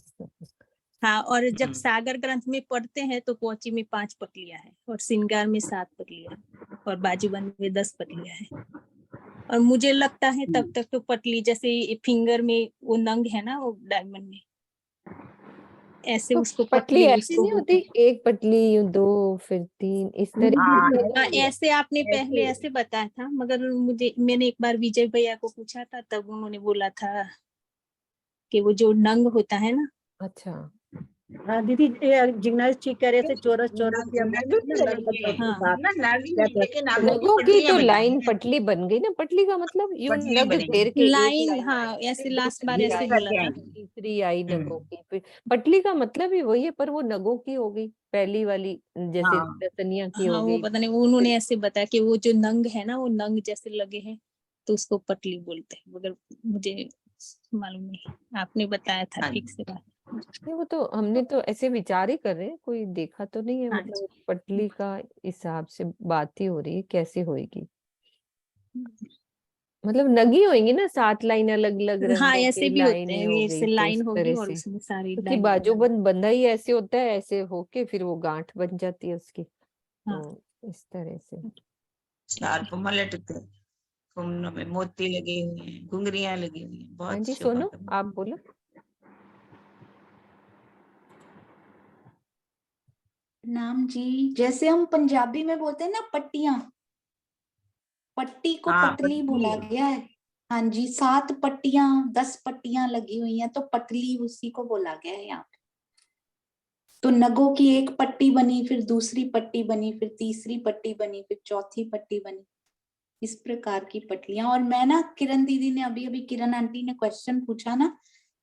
हाँ, और जब सागर ग्रंथ में पढ़ते हैं तो पौंची में 5 पटलियां है और श्रृंगार में 7 पटलियां है और बाजूबंद में 10 पटलियां है। और मुझे लगता है तब तक तो पटली जैसे फिंगर में वो नंग है ना, वो डायमंड में ऐसे तो उसको पटली पटली ऐसी उसको नहीं बोलते होती, हैं। एक पटली यूं 2 फिर 3 इस तरह हाँ, की है। ऐसे ऐसे आपने पहले ऐसे ऐसे बताया था, मगर मैंने एक बार विजय भैया को पूछा था, तब उन्होंने बोला था कि वो जो नंग होता है ना। अच्छा, हाँ दीदी, ये जिग्नेश ठीक कह रहे थे, चोरस चोरस नग जो नग होते हैं ही ना, है लगभग ये, उसके हाँ साथ ना नग ही है, कहते हैं। लेकिन नागों की नगों की पटलियां तो बनी लाइन हैं, पटली बन गई ना। पटली का मतलब यूं पटलियां नग बनी घेर हैं, के एक लाइन, लाइन हाँ आई, ऐसे फिर लास्ट बार दूसरी इस ऐसे आई, तरह बोला से था। फिर आएंगे। तीसरी आई नगों की। फिर पटली का मतलब ही वही है, पर वो नगों की हो गई पहली वाली, जैसे हाँ रतनिया की हाँ हो वो गई। पता नहीं, वो उन्होंने ऐसे बताया कि वो जो नंग है ना, वो नंग जैसे लगे हैं तो उसको पटली बोलते हैं, मगर मुझे मालूम नहीं, आपने बताया था हाँ ठीक से बात। नहीं, वो तो हमने तो ऐसे विचार ही कर रहे हैं, कोई देखा तो नहीं है। हाँ मतलब पटली का हिसाब से बात ही हो रही है, कैसे होएगी। मतलब नगी होएंगी ना, 7 लाइन अलग अलग हाँ रंगों ऐसे की भी होते लाइनें हैं, हो ऐसे गई, तो लाइन उस होगी तरह और से। उसमें सारी क्योंकि डायमंड। बाजूबंद बंधा ही ऐसे होता है, ऐसे होके फिर वो गांठ बन जाती है उसकी, हाँ तो इस तरह से। 4 पम्मा लटकते हैं, कुमनों में मोती लगे हुए हैं, घुंघरियां लगी हुई हैं, हाँ बहुत जी शोभा सोनू, कर। आप बोलो। नाम जी, जैसे हम पंजाबी में बोलते हैं ना पट्टियां, पट्टी को हाँ पटली पटली बोला है। गया है। हाँ जी, 7 पट्टियां 10 पट्टियां लगी हुई हैं तो पटली उसी को बोला गया है यहाँ पे। तो नगों की एक पट्टी बनी, फिर दूसरी पट्टी बनी, फिर तीसरी पट्टी बनी, फिर चौथी पट्टी बनी, इस प्रकार की पटलियां। और मैं ना, किरण दीदी ने अभी अभी, किरण आंटी ने क्वेश्चन पूछा ना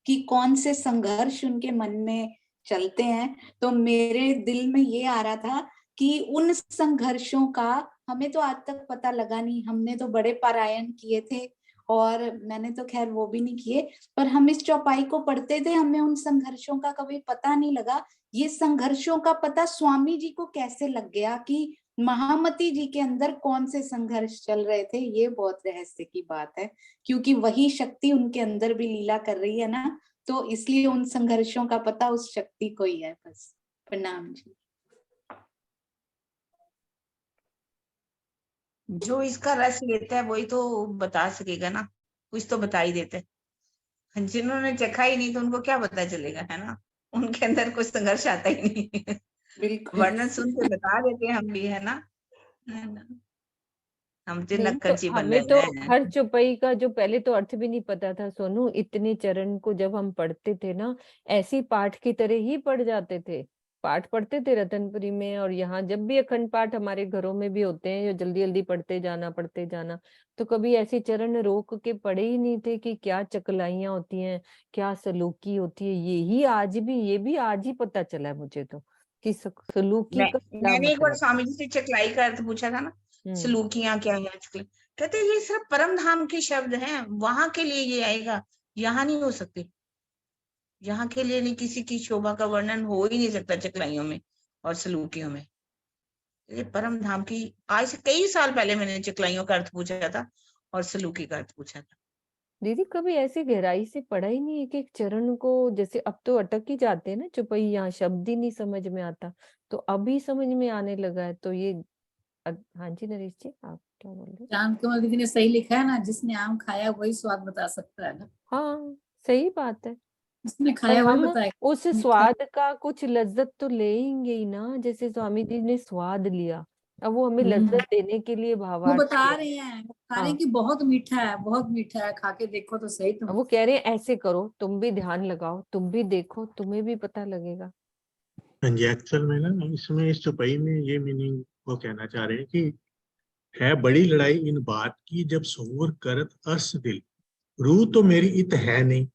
कि कौन से संघर्ष उनके मन में चलते हैं, तो मेरे दिल में ये आ रहा था कि उन संघर्षों का हमें तो आज तक पता लगा नहीं। हमने तो बड़े पारायण किए थे और मैंने तो खैर वो भी नहीं किए, पर हम इस चौपाई को पढ़ते थे, हमें उन संघर्षों का कभी पता नहीं लगा। ये संघर्षों का पता स्वामी जी को कैसे लग गया कि महामती जी के अंदर कौन से संघर्ष चल रहे थे, ये बहुत रहस्य की बात है, क्योंकि वही शक्ति उनके अंदर भी लीला कर रही है ना, तो इसलिए उन संघर्षों का पता उस शक्ति को ही है बस। प्रणाम जी। जो इसका रस लेता है वही तो बता सकेगा ना, कुछ तो बता ही देते हैं। जिन्होंने चखा ही नहीं तो उनको क्या पता चलेगा, है ना, उनके अंदर कुछ संघर्ष आता ही नहीं। बिल्कुल। वर्णन सुन के बता देते हैं हम भी, है ना। हम तो नहीं तो नक्करची बन हमें तो रहे हैं। हर चौपाई का जो पहले तो अर्थ भी नहीं पता था सोनू। इतने चरण को जब हम पढ़ते थे ना, ऐसी पाठ की तरह ही पढ़ जाते थे। पाठ पढ़ते थे रतनपुरी में, और यहाँ जब भी अखंड पाठ हमारे घरों में भी होते हैं, जो जल्दी जल्दी पढ़ते जाना, तो कभी ऐसी चरण रोक के पढ़े ही नहीं थे कि क्या चकलाइयां होती हैं, क्या सलूकी होती है। ये भी आज ही पता चला है मुझे तो, कि सलूकी का क्या मैंने एक बार मतलब है। स्वामी जी से चकलाई का अर्थ पूछा था ना, सलूकियां क्या है आजकल, कहते ये सिर्फ परम धाम के शब्द हैं, वहां के लिए ये आएगा, यहाँ नहीं हो सकते। यहाँ के लिए नहीं, किसी की शोभा का वर्णन हो ही नहीं सकता चकलाइयों में और सलूकियों में। ये परम धाम की, आज से कई साल पहले मैंने चकलाइयों का अर्थ पूछा था और सलूकी का अर्थ पूछा था। दीदी कभी ऐसे गहराई से पढ़ा ही नहीं एक एक चरण को। जैसे अब तो अटक ही जाते हैं ना चौपाई, यहाँ शब्द ही नहीं समझ में आता, तो अभी समझ में आने लगा है। तो ये हाँ जी नरेश जी, आप क्या बोल रहे हैं? चांद कमल दीदी ने सही लिखा है ना, जिसने आम खाया वही स्वाद बता सकता है ना। हाँ सही बात है, जिसने पर खाया वही हम बताएगा। उस स्वाद का कुछ लज्जत तो लेंगे ही ना, जैसे स्वामी जी ने स्वाद लिया। अब वो हमें लज्जत देने के लिए वो भावार्थ बता किया। रहे हैं, वो बता रहे हाँ, हैं कि बहुत मीठा है, बहुत मीठा है, खा के देखो तो सही तुम। अब वो कह रहे हैं ऐसे करो, तुम भी ध्यान लगाओ, तुम भी देखो, तुम्हें भी पता लगेगा। हाँ जी, एक्चुअल में ना इसमें इस चौपाई में ये मीनिंग वो कहना चाह रहे हैं कि है बड़ी लड़ाई इन बात की, जब सोर करत अस दिल, रू तो मेरी इत है नहीं,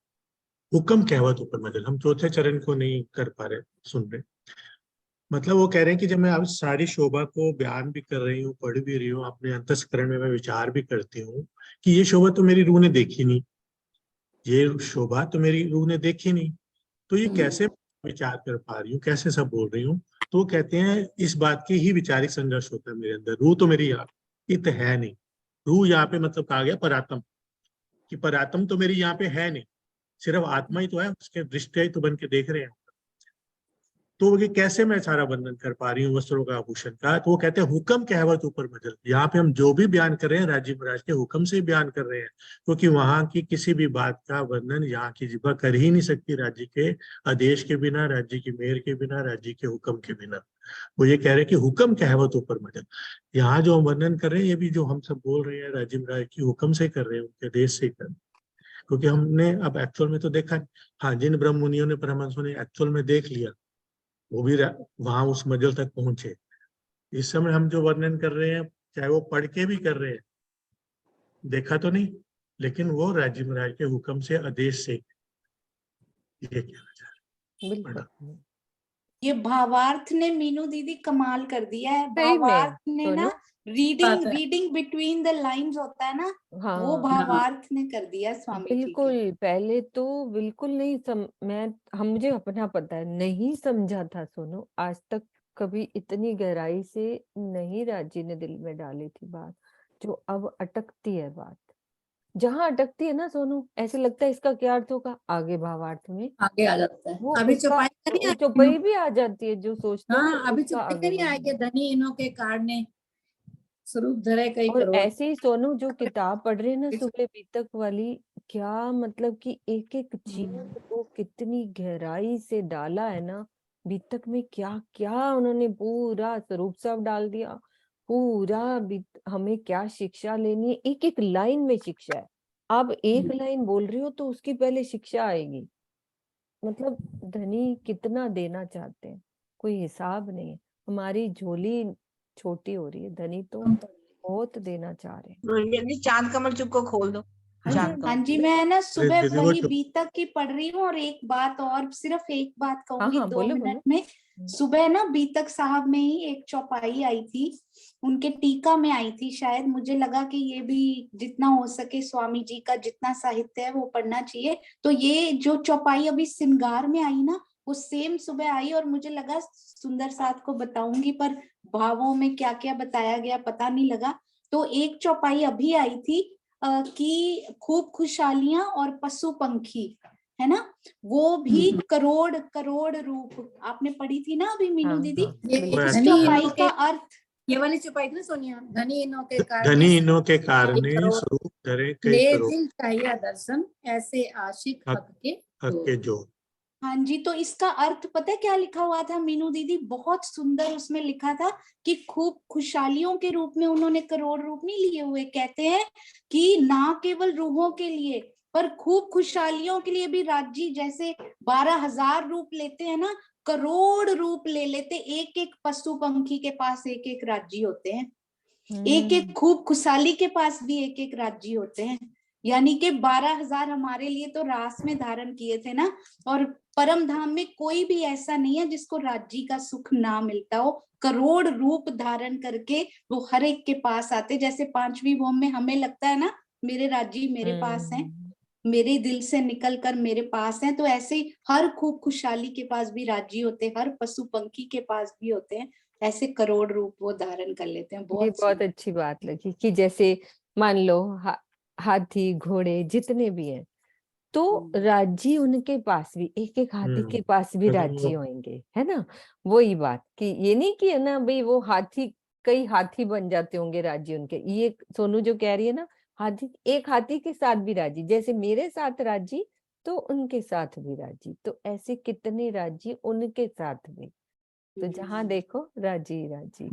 हुक्म कहवत ऊपर मजल। हम चौथे चरण को नहीं कर पा रहे, सुन रहे। मतलब वो कह रहे हैं कि जब मैं अब सारी शोभा को बयान भी कर रही हूँ, पढ़ भी रही हूँ, अपने अंतस्करण में मैं विचार भी करती हूँ कि ये शोभा तो मेरी रूह ने देखी नहीं, ये शोभा तो मेरी रूह ने देखी नहीं, तो ये कैसे विचार कर पा रही हूँ, कैसे सब बोल रही हूँ। तो वो कहते हैं इस बात की ही विचारिक संघर्ष होता है मेरे अंदर। रूह तो मेरी इत है नहीं, रूह यहाँ पे मतलब कहा गया परात्म, कि परात्म तो मेरी यहाँ पे है नहीं, सिर्फ आत्मा ही तो है, उसके दृष्टिया ही तो बन के देख रहे हैं। तो ये कैसे मैं सारा वर्णन कर पा रही हूँ वस्त्रों का, आभूषण का। तो वो कहते हैं हुक्म कहवत ऊपर मजल। यहाँ पे हम जो भी बयान कर रहे हैं राजीव महाराज के हुक्म से ही बयान कर रहे हैं, क्योंकि वहां की किसी भी बात का वर्णन यहाँ की जिह्वा कर ही नहीं सकती राज्य के आदेश के बिना, राज्य की मेहर के बिना, राज्य के हुक्म के बिना। वो ये कह रहे हैं कि हुक्म कहवत ऊपर मजल। यहाँ जो हम वर्णन कर रहे हैं, ये भी जो हम सब बोल रहे हैं राजीव महाराज की हुक्म से कर रहे हैं, उनके आदेश से कर रहे हैं। क्योंकि हमने अब एक्चुअल में तो देखा, हाँ, जिन ब्रह्म मुनियों ने, परमहंसों ने एक्चुअल में देख लिया, वो भी वहां उस मंजिल तक पहुंचे। इस समय हम जो वर्णन कर रहे हैं, चाहे वो पढ़ के भी कर रहे हैं, देखा तो नहीं, लेकिन वो राजीव महाराज के हुक्म से, आदेश से ये कहना चाह रहे। ये भावार्थ ने मीनू दीदी कमाल कर दिया है। सही में, भावार्थ ने ना बात है। रीडिंग बिटवीन द लाइंस होता है ना, वो हाँ भावार्थ ने कर दिया स्वामी जी के। बिल्कुल। पहले तो बिल्कुल नहीं मुझे अपना पता है, नहीं समझा था सोनू, आज तक कभी इतनी गहराई से नहीं राजी ने दिल में डाली थी बात, जो अब अटकती है बात। जहां अटकती है ना सोनू, ऐसे लगता है इसका क्या अर्थ होगा, आगे भावार्थ में आगे आ जाता है। वो अभी उसका चौपाई का नहीं चौपाई भी आ जाती है, जो सोचता है हाँ, अभी उसका चौपाई आगे का नहीं आएगी। धनी इन्हों के कार्ड ने स्वरूप धरे कई और करोड़। ऐसे ही सोनू जो किताब पढ़ रहे हैं ना सुबह बीतक वाली, क्या मतलब कि एक एक चीज को कितनी गहराई से डाला है ना बीतक में। क्या क्या उन्होंने पूरा स्वरूप साहब डाल दिया, पूरा हमें क्या शिक्षा लेनी है, एक एक लाइन में शिक्षा है। आप एक लाइन बोल रही हो तो उसकी पहले शिक्षा आएगी। मतलब धनी कितना देना चाहते हैं, कोई हिसाब नहीं है। हमारी झोली छोटी हो रही है, धनी तो बहुत देना चाह रहे हैं। रोहिणी जी, चांद कमल चुप को खोल दो। हाँ जी, मैं ना सुबह दीदी वो वही चुप- बीतक की पढ़ रही हूँ। और एक बात और, सिर्फ एक बात कहूंगी हाँ, 2 बोलो, मिनट बोलो। में। सुबह ना बीतक साहब में ही एक चौपाई आई थी, उनके टीका में आई थी शायद। मुझे लगा कि ये भी जितना हो सके स्वामी जी का जितना साहित्य है वो पढ़ना चाहिए। तो ये जो चौपाई अभी श्रृंगार में आई ना, वो सेम सुबह आई। और मुझे लगा सुंदर साथ को बताऊंगी, पर भावों में क्या क्या बताया गया पता नहीं लगा। तो एक चौपाई अभी आई थी कि खूब खुशहालियां और पशु पंखी, है ना, वो भी करोड़ करोड़ रूप। आपने पढ़ी थी ना अभी मीनू दीदी। इस धनी चौपाई इन्हों का के, अर्थ, ये वाली चौपाई थी ना सोनिया, धनी इन्हों के कारण धनी इन्हों के कारणे करोड़, स्वरूप धरे कई ले करोड़, दिल चाहिए दर्शन ऐसे आशिक हक के हक के जो। हाँ जी, तो इसका अर्थ पता है क्या लिखा हुआ था मीनू दीदी? बहुत सुंदर उसमें लिखा था कि खूब खुशहालियों के रूप में उन्होंने करोड़ रूप नहीं लिए हुए। कहते हैं कि ना केवल रूहों के लिए, पर खूब खुशहालियों के लिए भी राज्य जैसे 12,000 रूप लेते हैं ना, करोड़ रूप ले लेते। एक एक पशु पंखी के पास एक एक राज्य होते हैं, एक एक खूब खुशहाली के पास भी एक एक राज्य होते हैं। यानी कि 12,000 हमारे लिए तो रास में धारण किए थे ना। और परम धाम में कोई भी ऐसा नहीं है जिसको राज्य का सुख ना मिलता हो। करोड़ रूप धारण करके वो हर एक के पास आते। जैसे 5वीं भौम में हमें लगता है ना मेरे राज्य मेरे पास हैं, मेरे दिल से निकल कर मेरे पास हैं, तो ऐसे ही हर खूब खुशहाली के पास भी राज्य होते हैं, हर पशु पंखी के पास भी होते हैं। ऐसे करोड़ रूप वो धारण कर लेते हैं। ये बहुत अच्छी बात लगी कि जैसे मान लो हाथी घोड़े जितने भी हैं, तो राज्य उनके पास भी, एक एक हाथी के पास भी राज्य होंगे, है ना। वही बात कि ये नहीं कि है ना भाई वो हाथी, कई हाथी बन जाते होंगे राज्य उनके। ये सोनू जो कह रही है ना, हाथी, एक हाथी के साथ भी राज्य, जैसे मेरे साथ राज्य तो उनके साथ भी राज्य, तो ऐसे कितने राज्य उनके साथ भी। तो जहां देखो राज्य ही राज्य।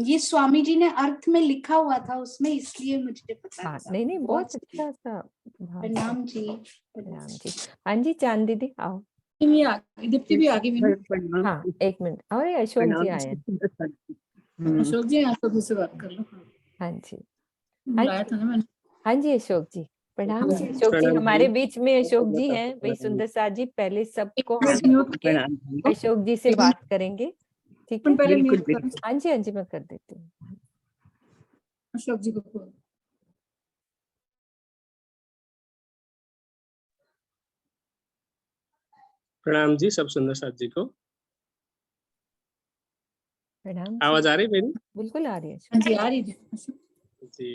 ये स्वामी जी ने अर्थ में लिखा हुआ था उसमें, इसलिए मुझे पता हाँ, था। नहीं बहुत अच्छा सा। प्रणाम जी। प्रणाम जी। हाँ जी, चांद दीदी आओ। दीप्ति भी आ गई मीनू। हाँ, 1 मिनट। और अशोक जी आए हैं। अशोक जी, अशोक जी से बात कर लो। हाँ जी, बुलाया था ना मैंने। हाँ जी अशोक जी, प्रणाम जी। अशोक जी हमारे बीच में अशोक जी हैं भाई। सुंदर साथ जी पहले सबको हम अशोक जी से बात करेंगे। ठीक है, पहले बिल्कुल म्यूट करो बिल्कुल। हाँ जी, हाँ जी, मैं कर देती हूँ। अशोक जी को खोलो। प्रणाम जी सब सुंदर साथ जी को। प्रणाम जी, आवाज आ रही मेरी? बिल्कुल आ रही है। हाँ जी आ रही है। जी,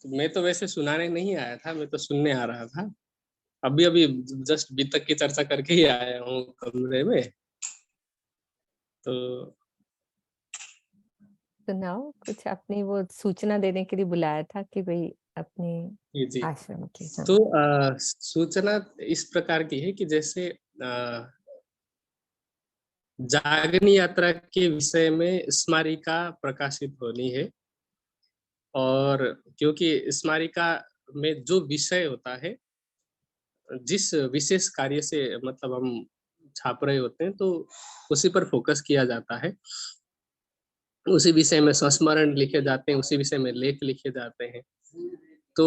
तो मैं तो वैसे सुनाने नहीं आया था, मैं तो सुनने आ रहा था। अभी अभी जस्ट बीतक की चर्चा करके ही आया हूँ कमरे में। तो सुनाओ कुछ, अपनी वो सूचना देने के लिए बुलाया था कि भाई अपने जी जी, आश्रम की। हाँ। तो सूचना इस प्रकार की है कि जैसे जागनी यात्रा के विषय में स्मारिका प्रकाशित होनी है, और क्योंकि स्मारिका में जो विषय होता है, जिस विशेष कार्य से मतलब हम छाप रहे होते हैं, तो उसी पर फोकस किया जाता है। उसी विषय में संस्मरण लिखे जाते हैं, उसी विषय में लेख लिखे जाते हैं। तो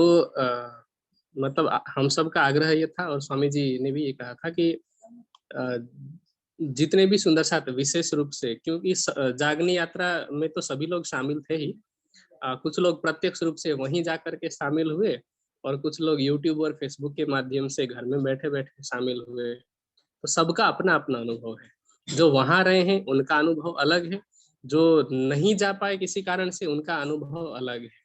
मतलब हम सब का आग्रह ये था, और स्वामी जी ने भी ये कहा था कि जितने भी सुंदर साथ विशेष रूप से, क्योंकि जागनी यात्रा में तो सभी लोग शामिल थे ही, कुछ लोग प्रत्यक्ष रूप से वहीं जाकर के शामिल हुए, और कुछ लोग यूट्यूब और फेसबुक के माध्यम से घर में बैठे बैठे शामिल हुए। तो सबका अपना अपना अनुभव है। जो वहां रहे हैं उनका अनुभव अलग है, जो नहीं जा पाए किसी कारण से उनका अनुभव अलग है।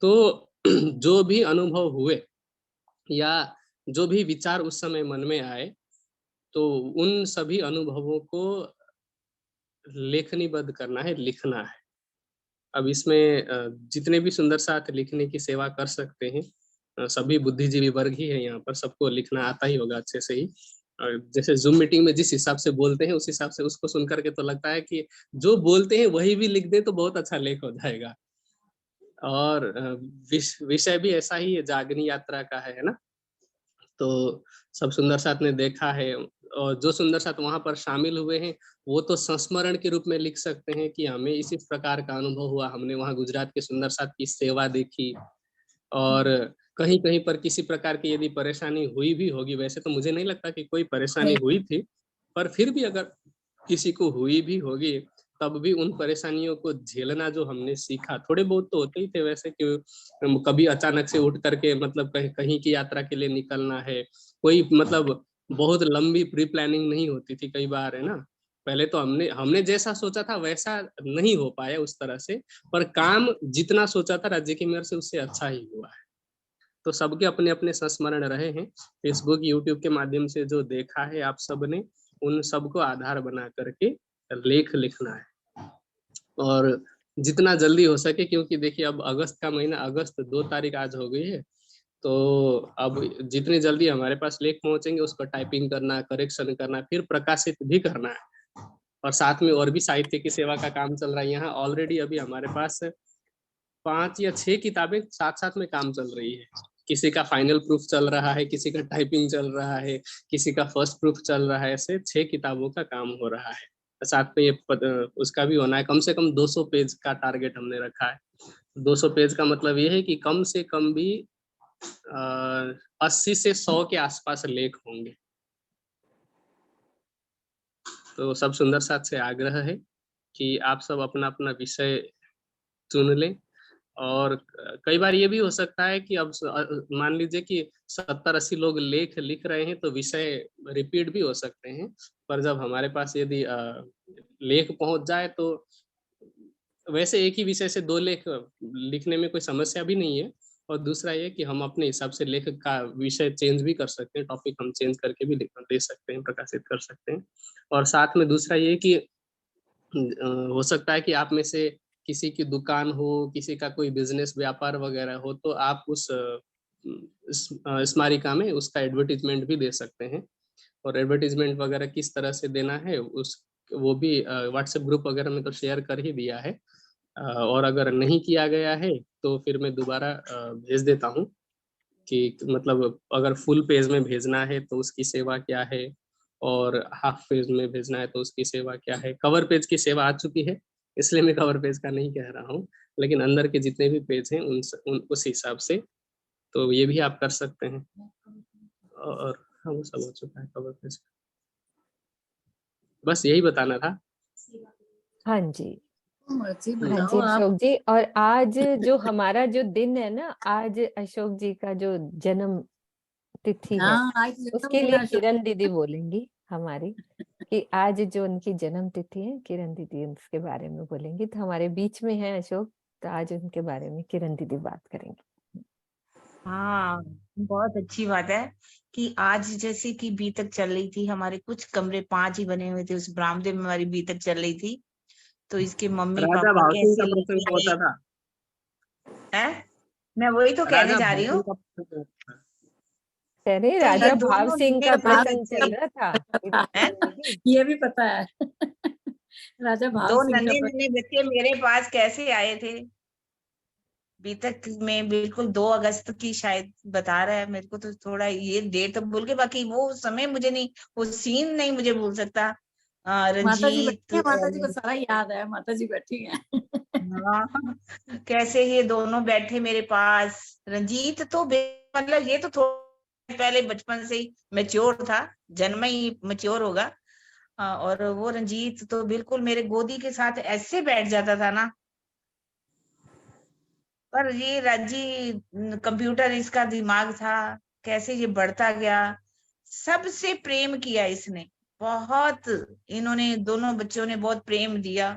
तो जो भी अनुभव हुए या जो भी विचार उस समय मन में आए, तो उन सभी अनुभवों को लेखनीबद्ध करना है, लिखना है। अब इसमें जितने भी सुंदर साथ लिखने की सेवा कर सकते हैं, सभी बुद्धिजीवी वर्ग ही है यहाँ पर, सबको लिखना आता ही होगा अच्छे से ही। और जैसे जूम मीटिंग में जिस हिसाब से बोलते हैं, उस हिसाब से उसको सुन करके तो लगता है कि जो बोलते हैं वही भी लिख दे तो बहुत अच्छा लेख हो जाएगा। और विषय भी ऐसा ही है, जागनी यात्रा का है ना। तो सब सुंदर साथ ने देखा है, और जो सुंदर साथ वहां पर शामिल हुए हैं, वो तो संस्मरण के रूप में लिख सकते हैं कि हमें इस प्रकार का अनुभव हुआ, हमने वहां गुजरात के सुंदर साथ की सेवा देखी, और कहीं कहीं पर किसी प्रकार की यदि परेशानी हुई भी होगी, वैसे तो मुझे नहीं लगता कि कोई परेशानी हुई थी, पर फिर भी अगर किसी को हुई भी होगी, तब भी उन परेशानियों को झेलना जो हमने सीखा, थोड़े बहुत तो होते ही थे वैसे, कि कभी अचानक से उठ करके मतलब कहीं की यात्रा के लिए निकलना है, कोई मतलब बहुत लंबी प्री प्लानिंग नहीं होती थी कई बार, है ना। पहले तो हमने जैसा सोचा था वैसा नहीं हो पाया उस तरह से, पर काम जितना सोचा था राज्य की मेयर से उससे अच्छा ही हुआ है। तो सबके अपने अपने संस्मरण रहे हैं। फेसबुक यूट्यूब के माध्यम से जो देखा है आप सबने, उन सबको आधार बना करके लेख लिखना है, और जितना जल्दी हो सके, क्योंकि देखिए अब अगस्त का महीना, अगस्त 2 तारीख आज हो गई है, तो अब जितनी जल्दी हमारे पास लेख पहुंचेंगे उसको टाइपिंग करना, करेक्शन करना, फिर प्रकाशित भी करना है। और साथ में और भी साहित्य की सेवा का काम चल रहा है। यहाँ ऑलरेडी अभी हमारे पास 5 या 6 किताबें साथ साथ में काम चल रही है। किसी का फाइनल प्रूफ चल रहा है, किसी का टाइपिंग चल रहा है, किसी का फर्स्ट प्रूफ चल रहा है, ऐसे 6 किताबों का काम हो रहा है। साथ में ये उसका भी होना है, कम से कम 200 पेज का टारगेट हमने रखा है। 200 पेज का मतलब ये है कि कम से कम भी 80 से 100 के आसपास लेख होंगे। तो सब सुंदर साथ से आग्रह है कि आप सब अपना अपना विषय चुन लें। और कई बार ये भी हो सकता है कि अब मान लीजिए कि 70-80 लोग लेख लिख रहे हैं, तो विषय रिपीट भी हो सकते हैं। पर जब हमारे पास यदि लेख पहुंच जाए, तो वैसे एक ही विषय से 2 लेख लिखने में कोई समस्या भी नहीं है। और दूसरा ये कि हम अपने हिसाब से लेख का विषय चेंज भी कर सकते हैं, टॉपिक हम चेंज करके भी दे सकते हैं, प्रकाशित कर सकते हैं। और साथ में दूसरा ये कि हो सकता है कि आप में से किसी की दुकान हो, किसी का कोई बिजनेस व्यापार वगैरह हो, तो आप उस स्मारिका में उसका एडवर्टीजमेंट भी दे सकते हैं। और एडवर्टीजमेंट वगैरह किस तरह से देना है, वो भी व्हाट्सएप ग्रुप वगैरह में तो शेयर कर ही दिया है। और अगर नहीं किया गया है तो फिर मैं दोबारा भेज देता हूँ कि मतलब अगर फुल पेज में भेजना है तो उसकी सेवा क्या है, और हाफ पेज में भेजना है तो उसकी सेवा क्या है। कवर पेज की सेवा आ चुकी है, इसलिए मैं कवर पेज का नहीं कह रहा हूँ, लेकिन अंदर के जितने भी पेज हैं उस हिसाब से तो ये भी आप कर सकते हैं। और हाँ, वो सब हो चुका है कवर पेज। बस यही बताना था। हाँ जी, मर्जी हाँ जी बताओ आप। अशोक जी। और आज जो हमारा जो दिन है ना, आज अशोक जी का जो जन्म तिथि है, हाँ आज जन्म उसके दिन लिए है अशोक किरण जी दीदी का। बोलेंगी हमारी, कि आज जो उनकी जन्म तिथि है, किरण दीदी उसके बारे में बोलेंगी। तो हमारे बीच में है अशोक, तो आज उनके बारे में किरण दीदी बात करेंगी। हाँ, बहुत अच्छी बात है कि आज जैसे कि बीतक चल रही थी, हमारे कुछ कमरे 5 ही बने हुए थे, उस बरामदे में हमारी बीतक चल रही थी। तो इसके मम्मी राजा पापा भाव सिंह कैसे का प्रसंग लेके होता था। आए हैं, मैं वही तो कहने राजा जा भाव रही सिंह हूँ। का प्रसंग होता था। अरे तो ये राजा भाव दोनों सिंह मेरे का हाँ प्रसंग चल रहा था हैं, ये भी पता है। राजा भाव दो सिंह का नन्हे नन्हे बच्चे मेरे पास कैसे आए थे बीतक में, बिल्कुल 2 अगस्त की शायद बता रहा है मेरे को, तो थोड़ा ये डेट तो भूल गए, बाकी वो समय मुझे नहीं, वो सीन नहीं मुझे भूल सकता। माता जी रंजीत बैठी है, माता जी को और सारा याद है, माता जी बैठी है। हाँ, कैसे ये दोनों बैठे मेरे पास। रंजीत तो मतलब ये तो थोड़ा पहले बचपन से ही मैच्योर था, जन्म ही मैच्योर होगा। और वो रंजीत तो बिल्कुल मेरे गोदी के साथ ऐसे बैठ जाता था ना। पर ये राजी कंप्यूटर इसका दिमाग था, कैसे ये बढ़ता गया। सबसे प्रेम किया इसने बहुत, इन्होंने दोनों बच्चों ने बहुत प्रेम दिया,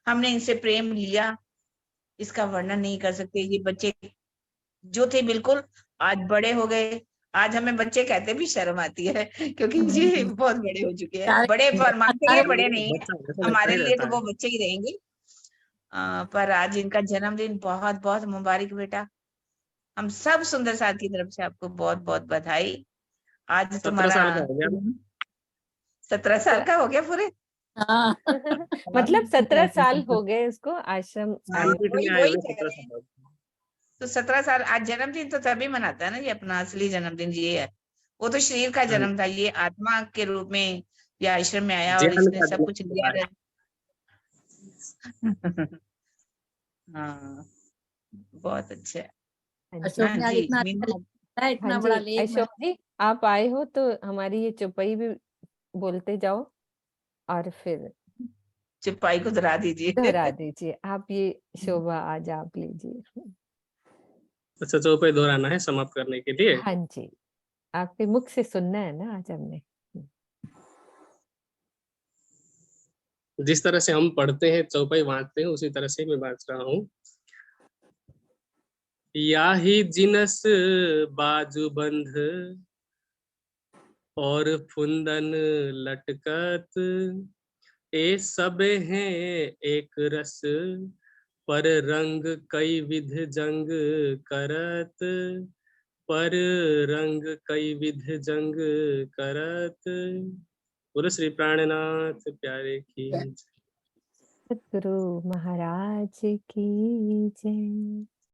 हमने इनसे प्रेम लिया, इसका वर्णन नहीं कर सकते। ये बच्चे जो थे बिल्कुल आज बड़े हो गए। आज हमें बच्चे कहते भी शर्म आती है क्योंकि ये बहुत बड़े हो चुके हैं, बड़े परमात्मा के लिए बड़े नहीं है, बच्चा ऐसा लगता हमारे ही लिए रहता तो है। वो बच्चे ही रहेंगे। पर आज इनका जन्मदिन, बहुत बहुत मुबारक बेटा। हम सब सुंदर साथ की तरफ से आपको बहुत बहुत बधाई। आज 17 तुम्हारा साल का हो गया ना? 17 साल का हो गया पूरे। हाँ मतलब 17 साल हो गए उसको आश्रम हाँ, आए रामपीठ हुए। में आए वही हुए कह 17 रहे हैं। साल। तो 17 साल, आज जन्मदिन तो तभी मनाता है ना, ये अपना असली जन्मदिन ये है। वो तो शरीर का हाँ, जन्म था, ये आत्मा के रूप में ये आश्रम में आया और ज्ञान इसने का सब जन्म कुछ लिया होता है। हाँ, बहुत अच्छा है। हाँ जी, अशोक हाँ ने आज जी, इतना अच्छा मीना। लिखा है, हाँ इतना जी बड़ा लेख मैं। अशोक जी, आप आए हो तो हमारी ये चौपाई भी बोलते जाओ और फिर चुपाई को दोहरा दीजिए। दोहरा दीजिए। आप ये शोभा आज आप लीजिए। अच्छा, चौपाई दोहराना है समाप्त करने के लिए। हाँ जी, आपके मुख से सुनना है ना आज हमने। जिस तरह से हम पढ़ते हैं, चौपाई बांटते हैं, उसी तरह से मैं बांट रहा हूँ। याही जिनस बाजूबंद और फुंदन लटकत, ए सब हैं एक रस, पर रंग कई विध जंग करत, पर रंग कई विध जंग करत। बोलो श्री प्राणनाथ प्यारे की। सतगुरु महाराज की जय।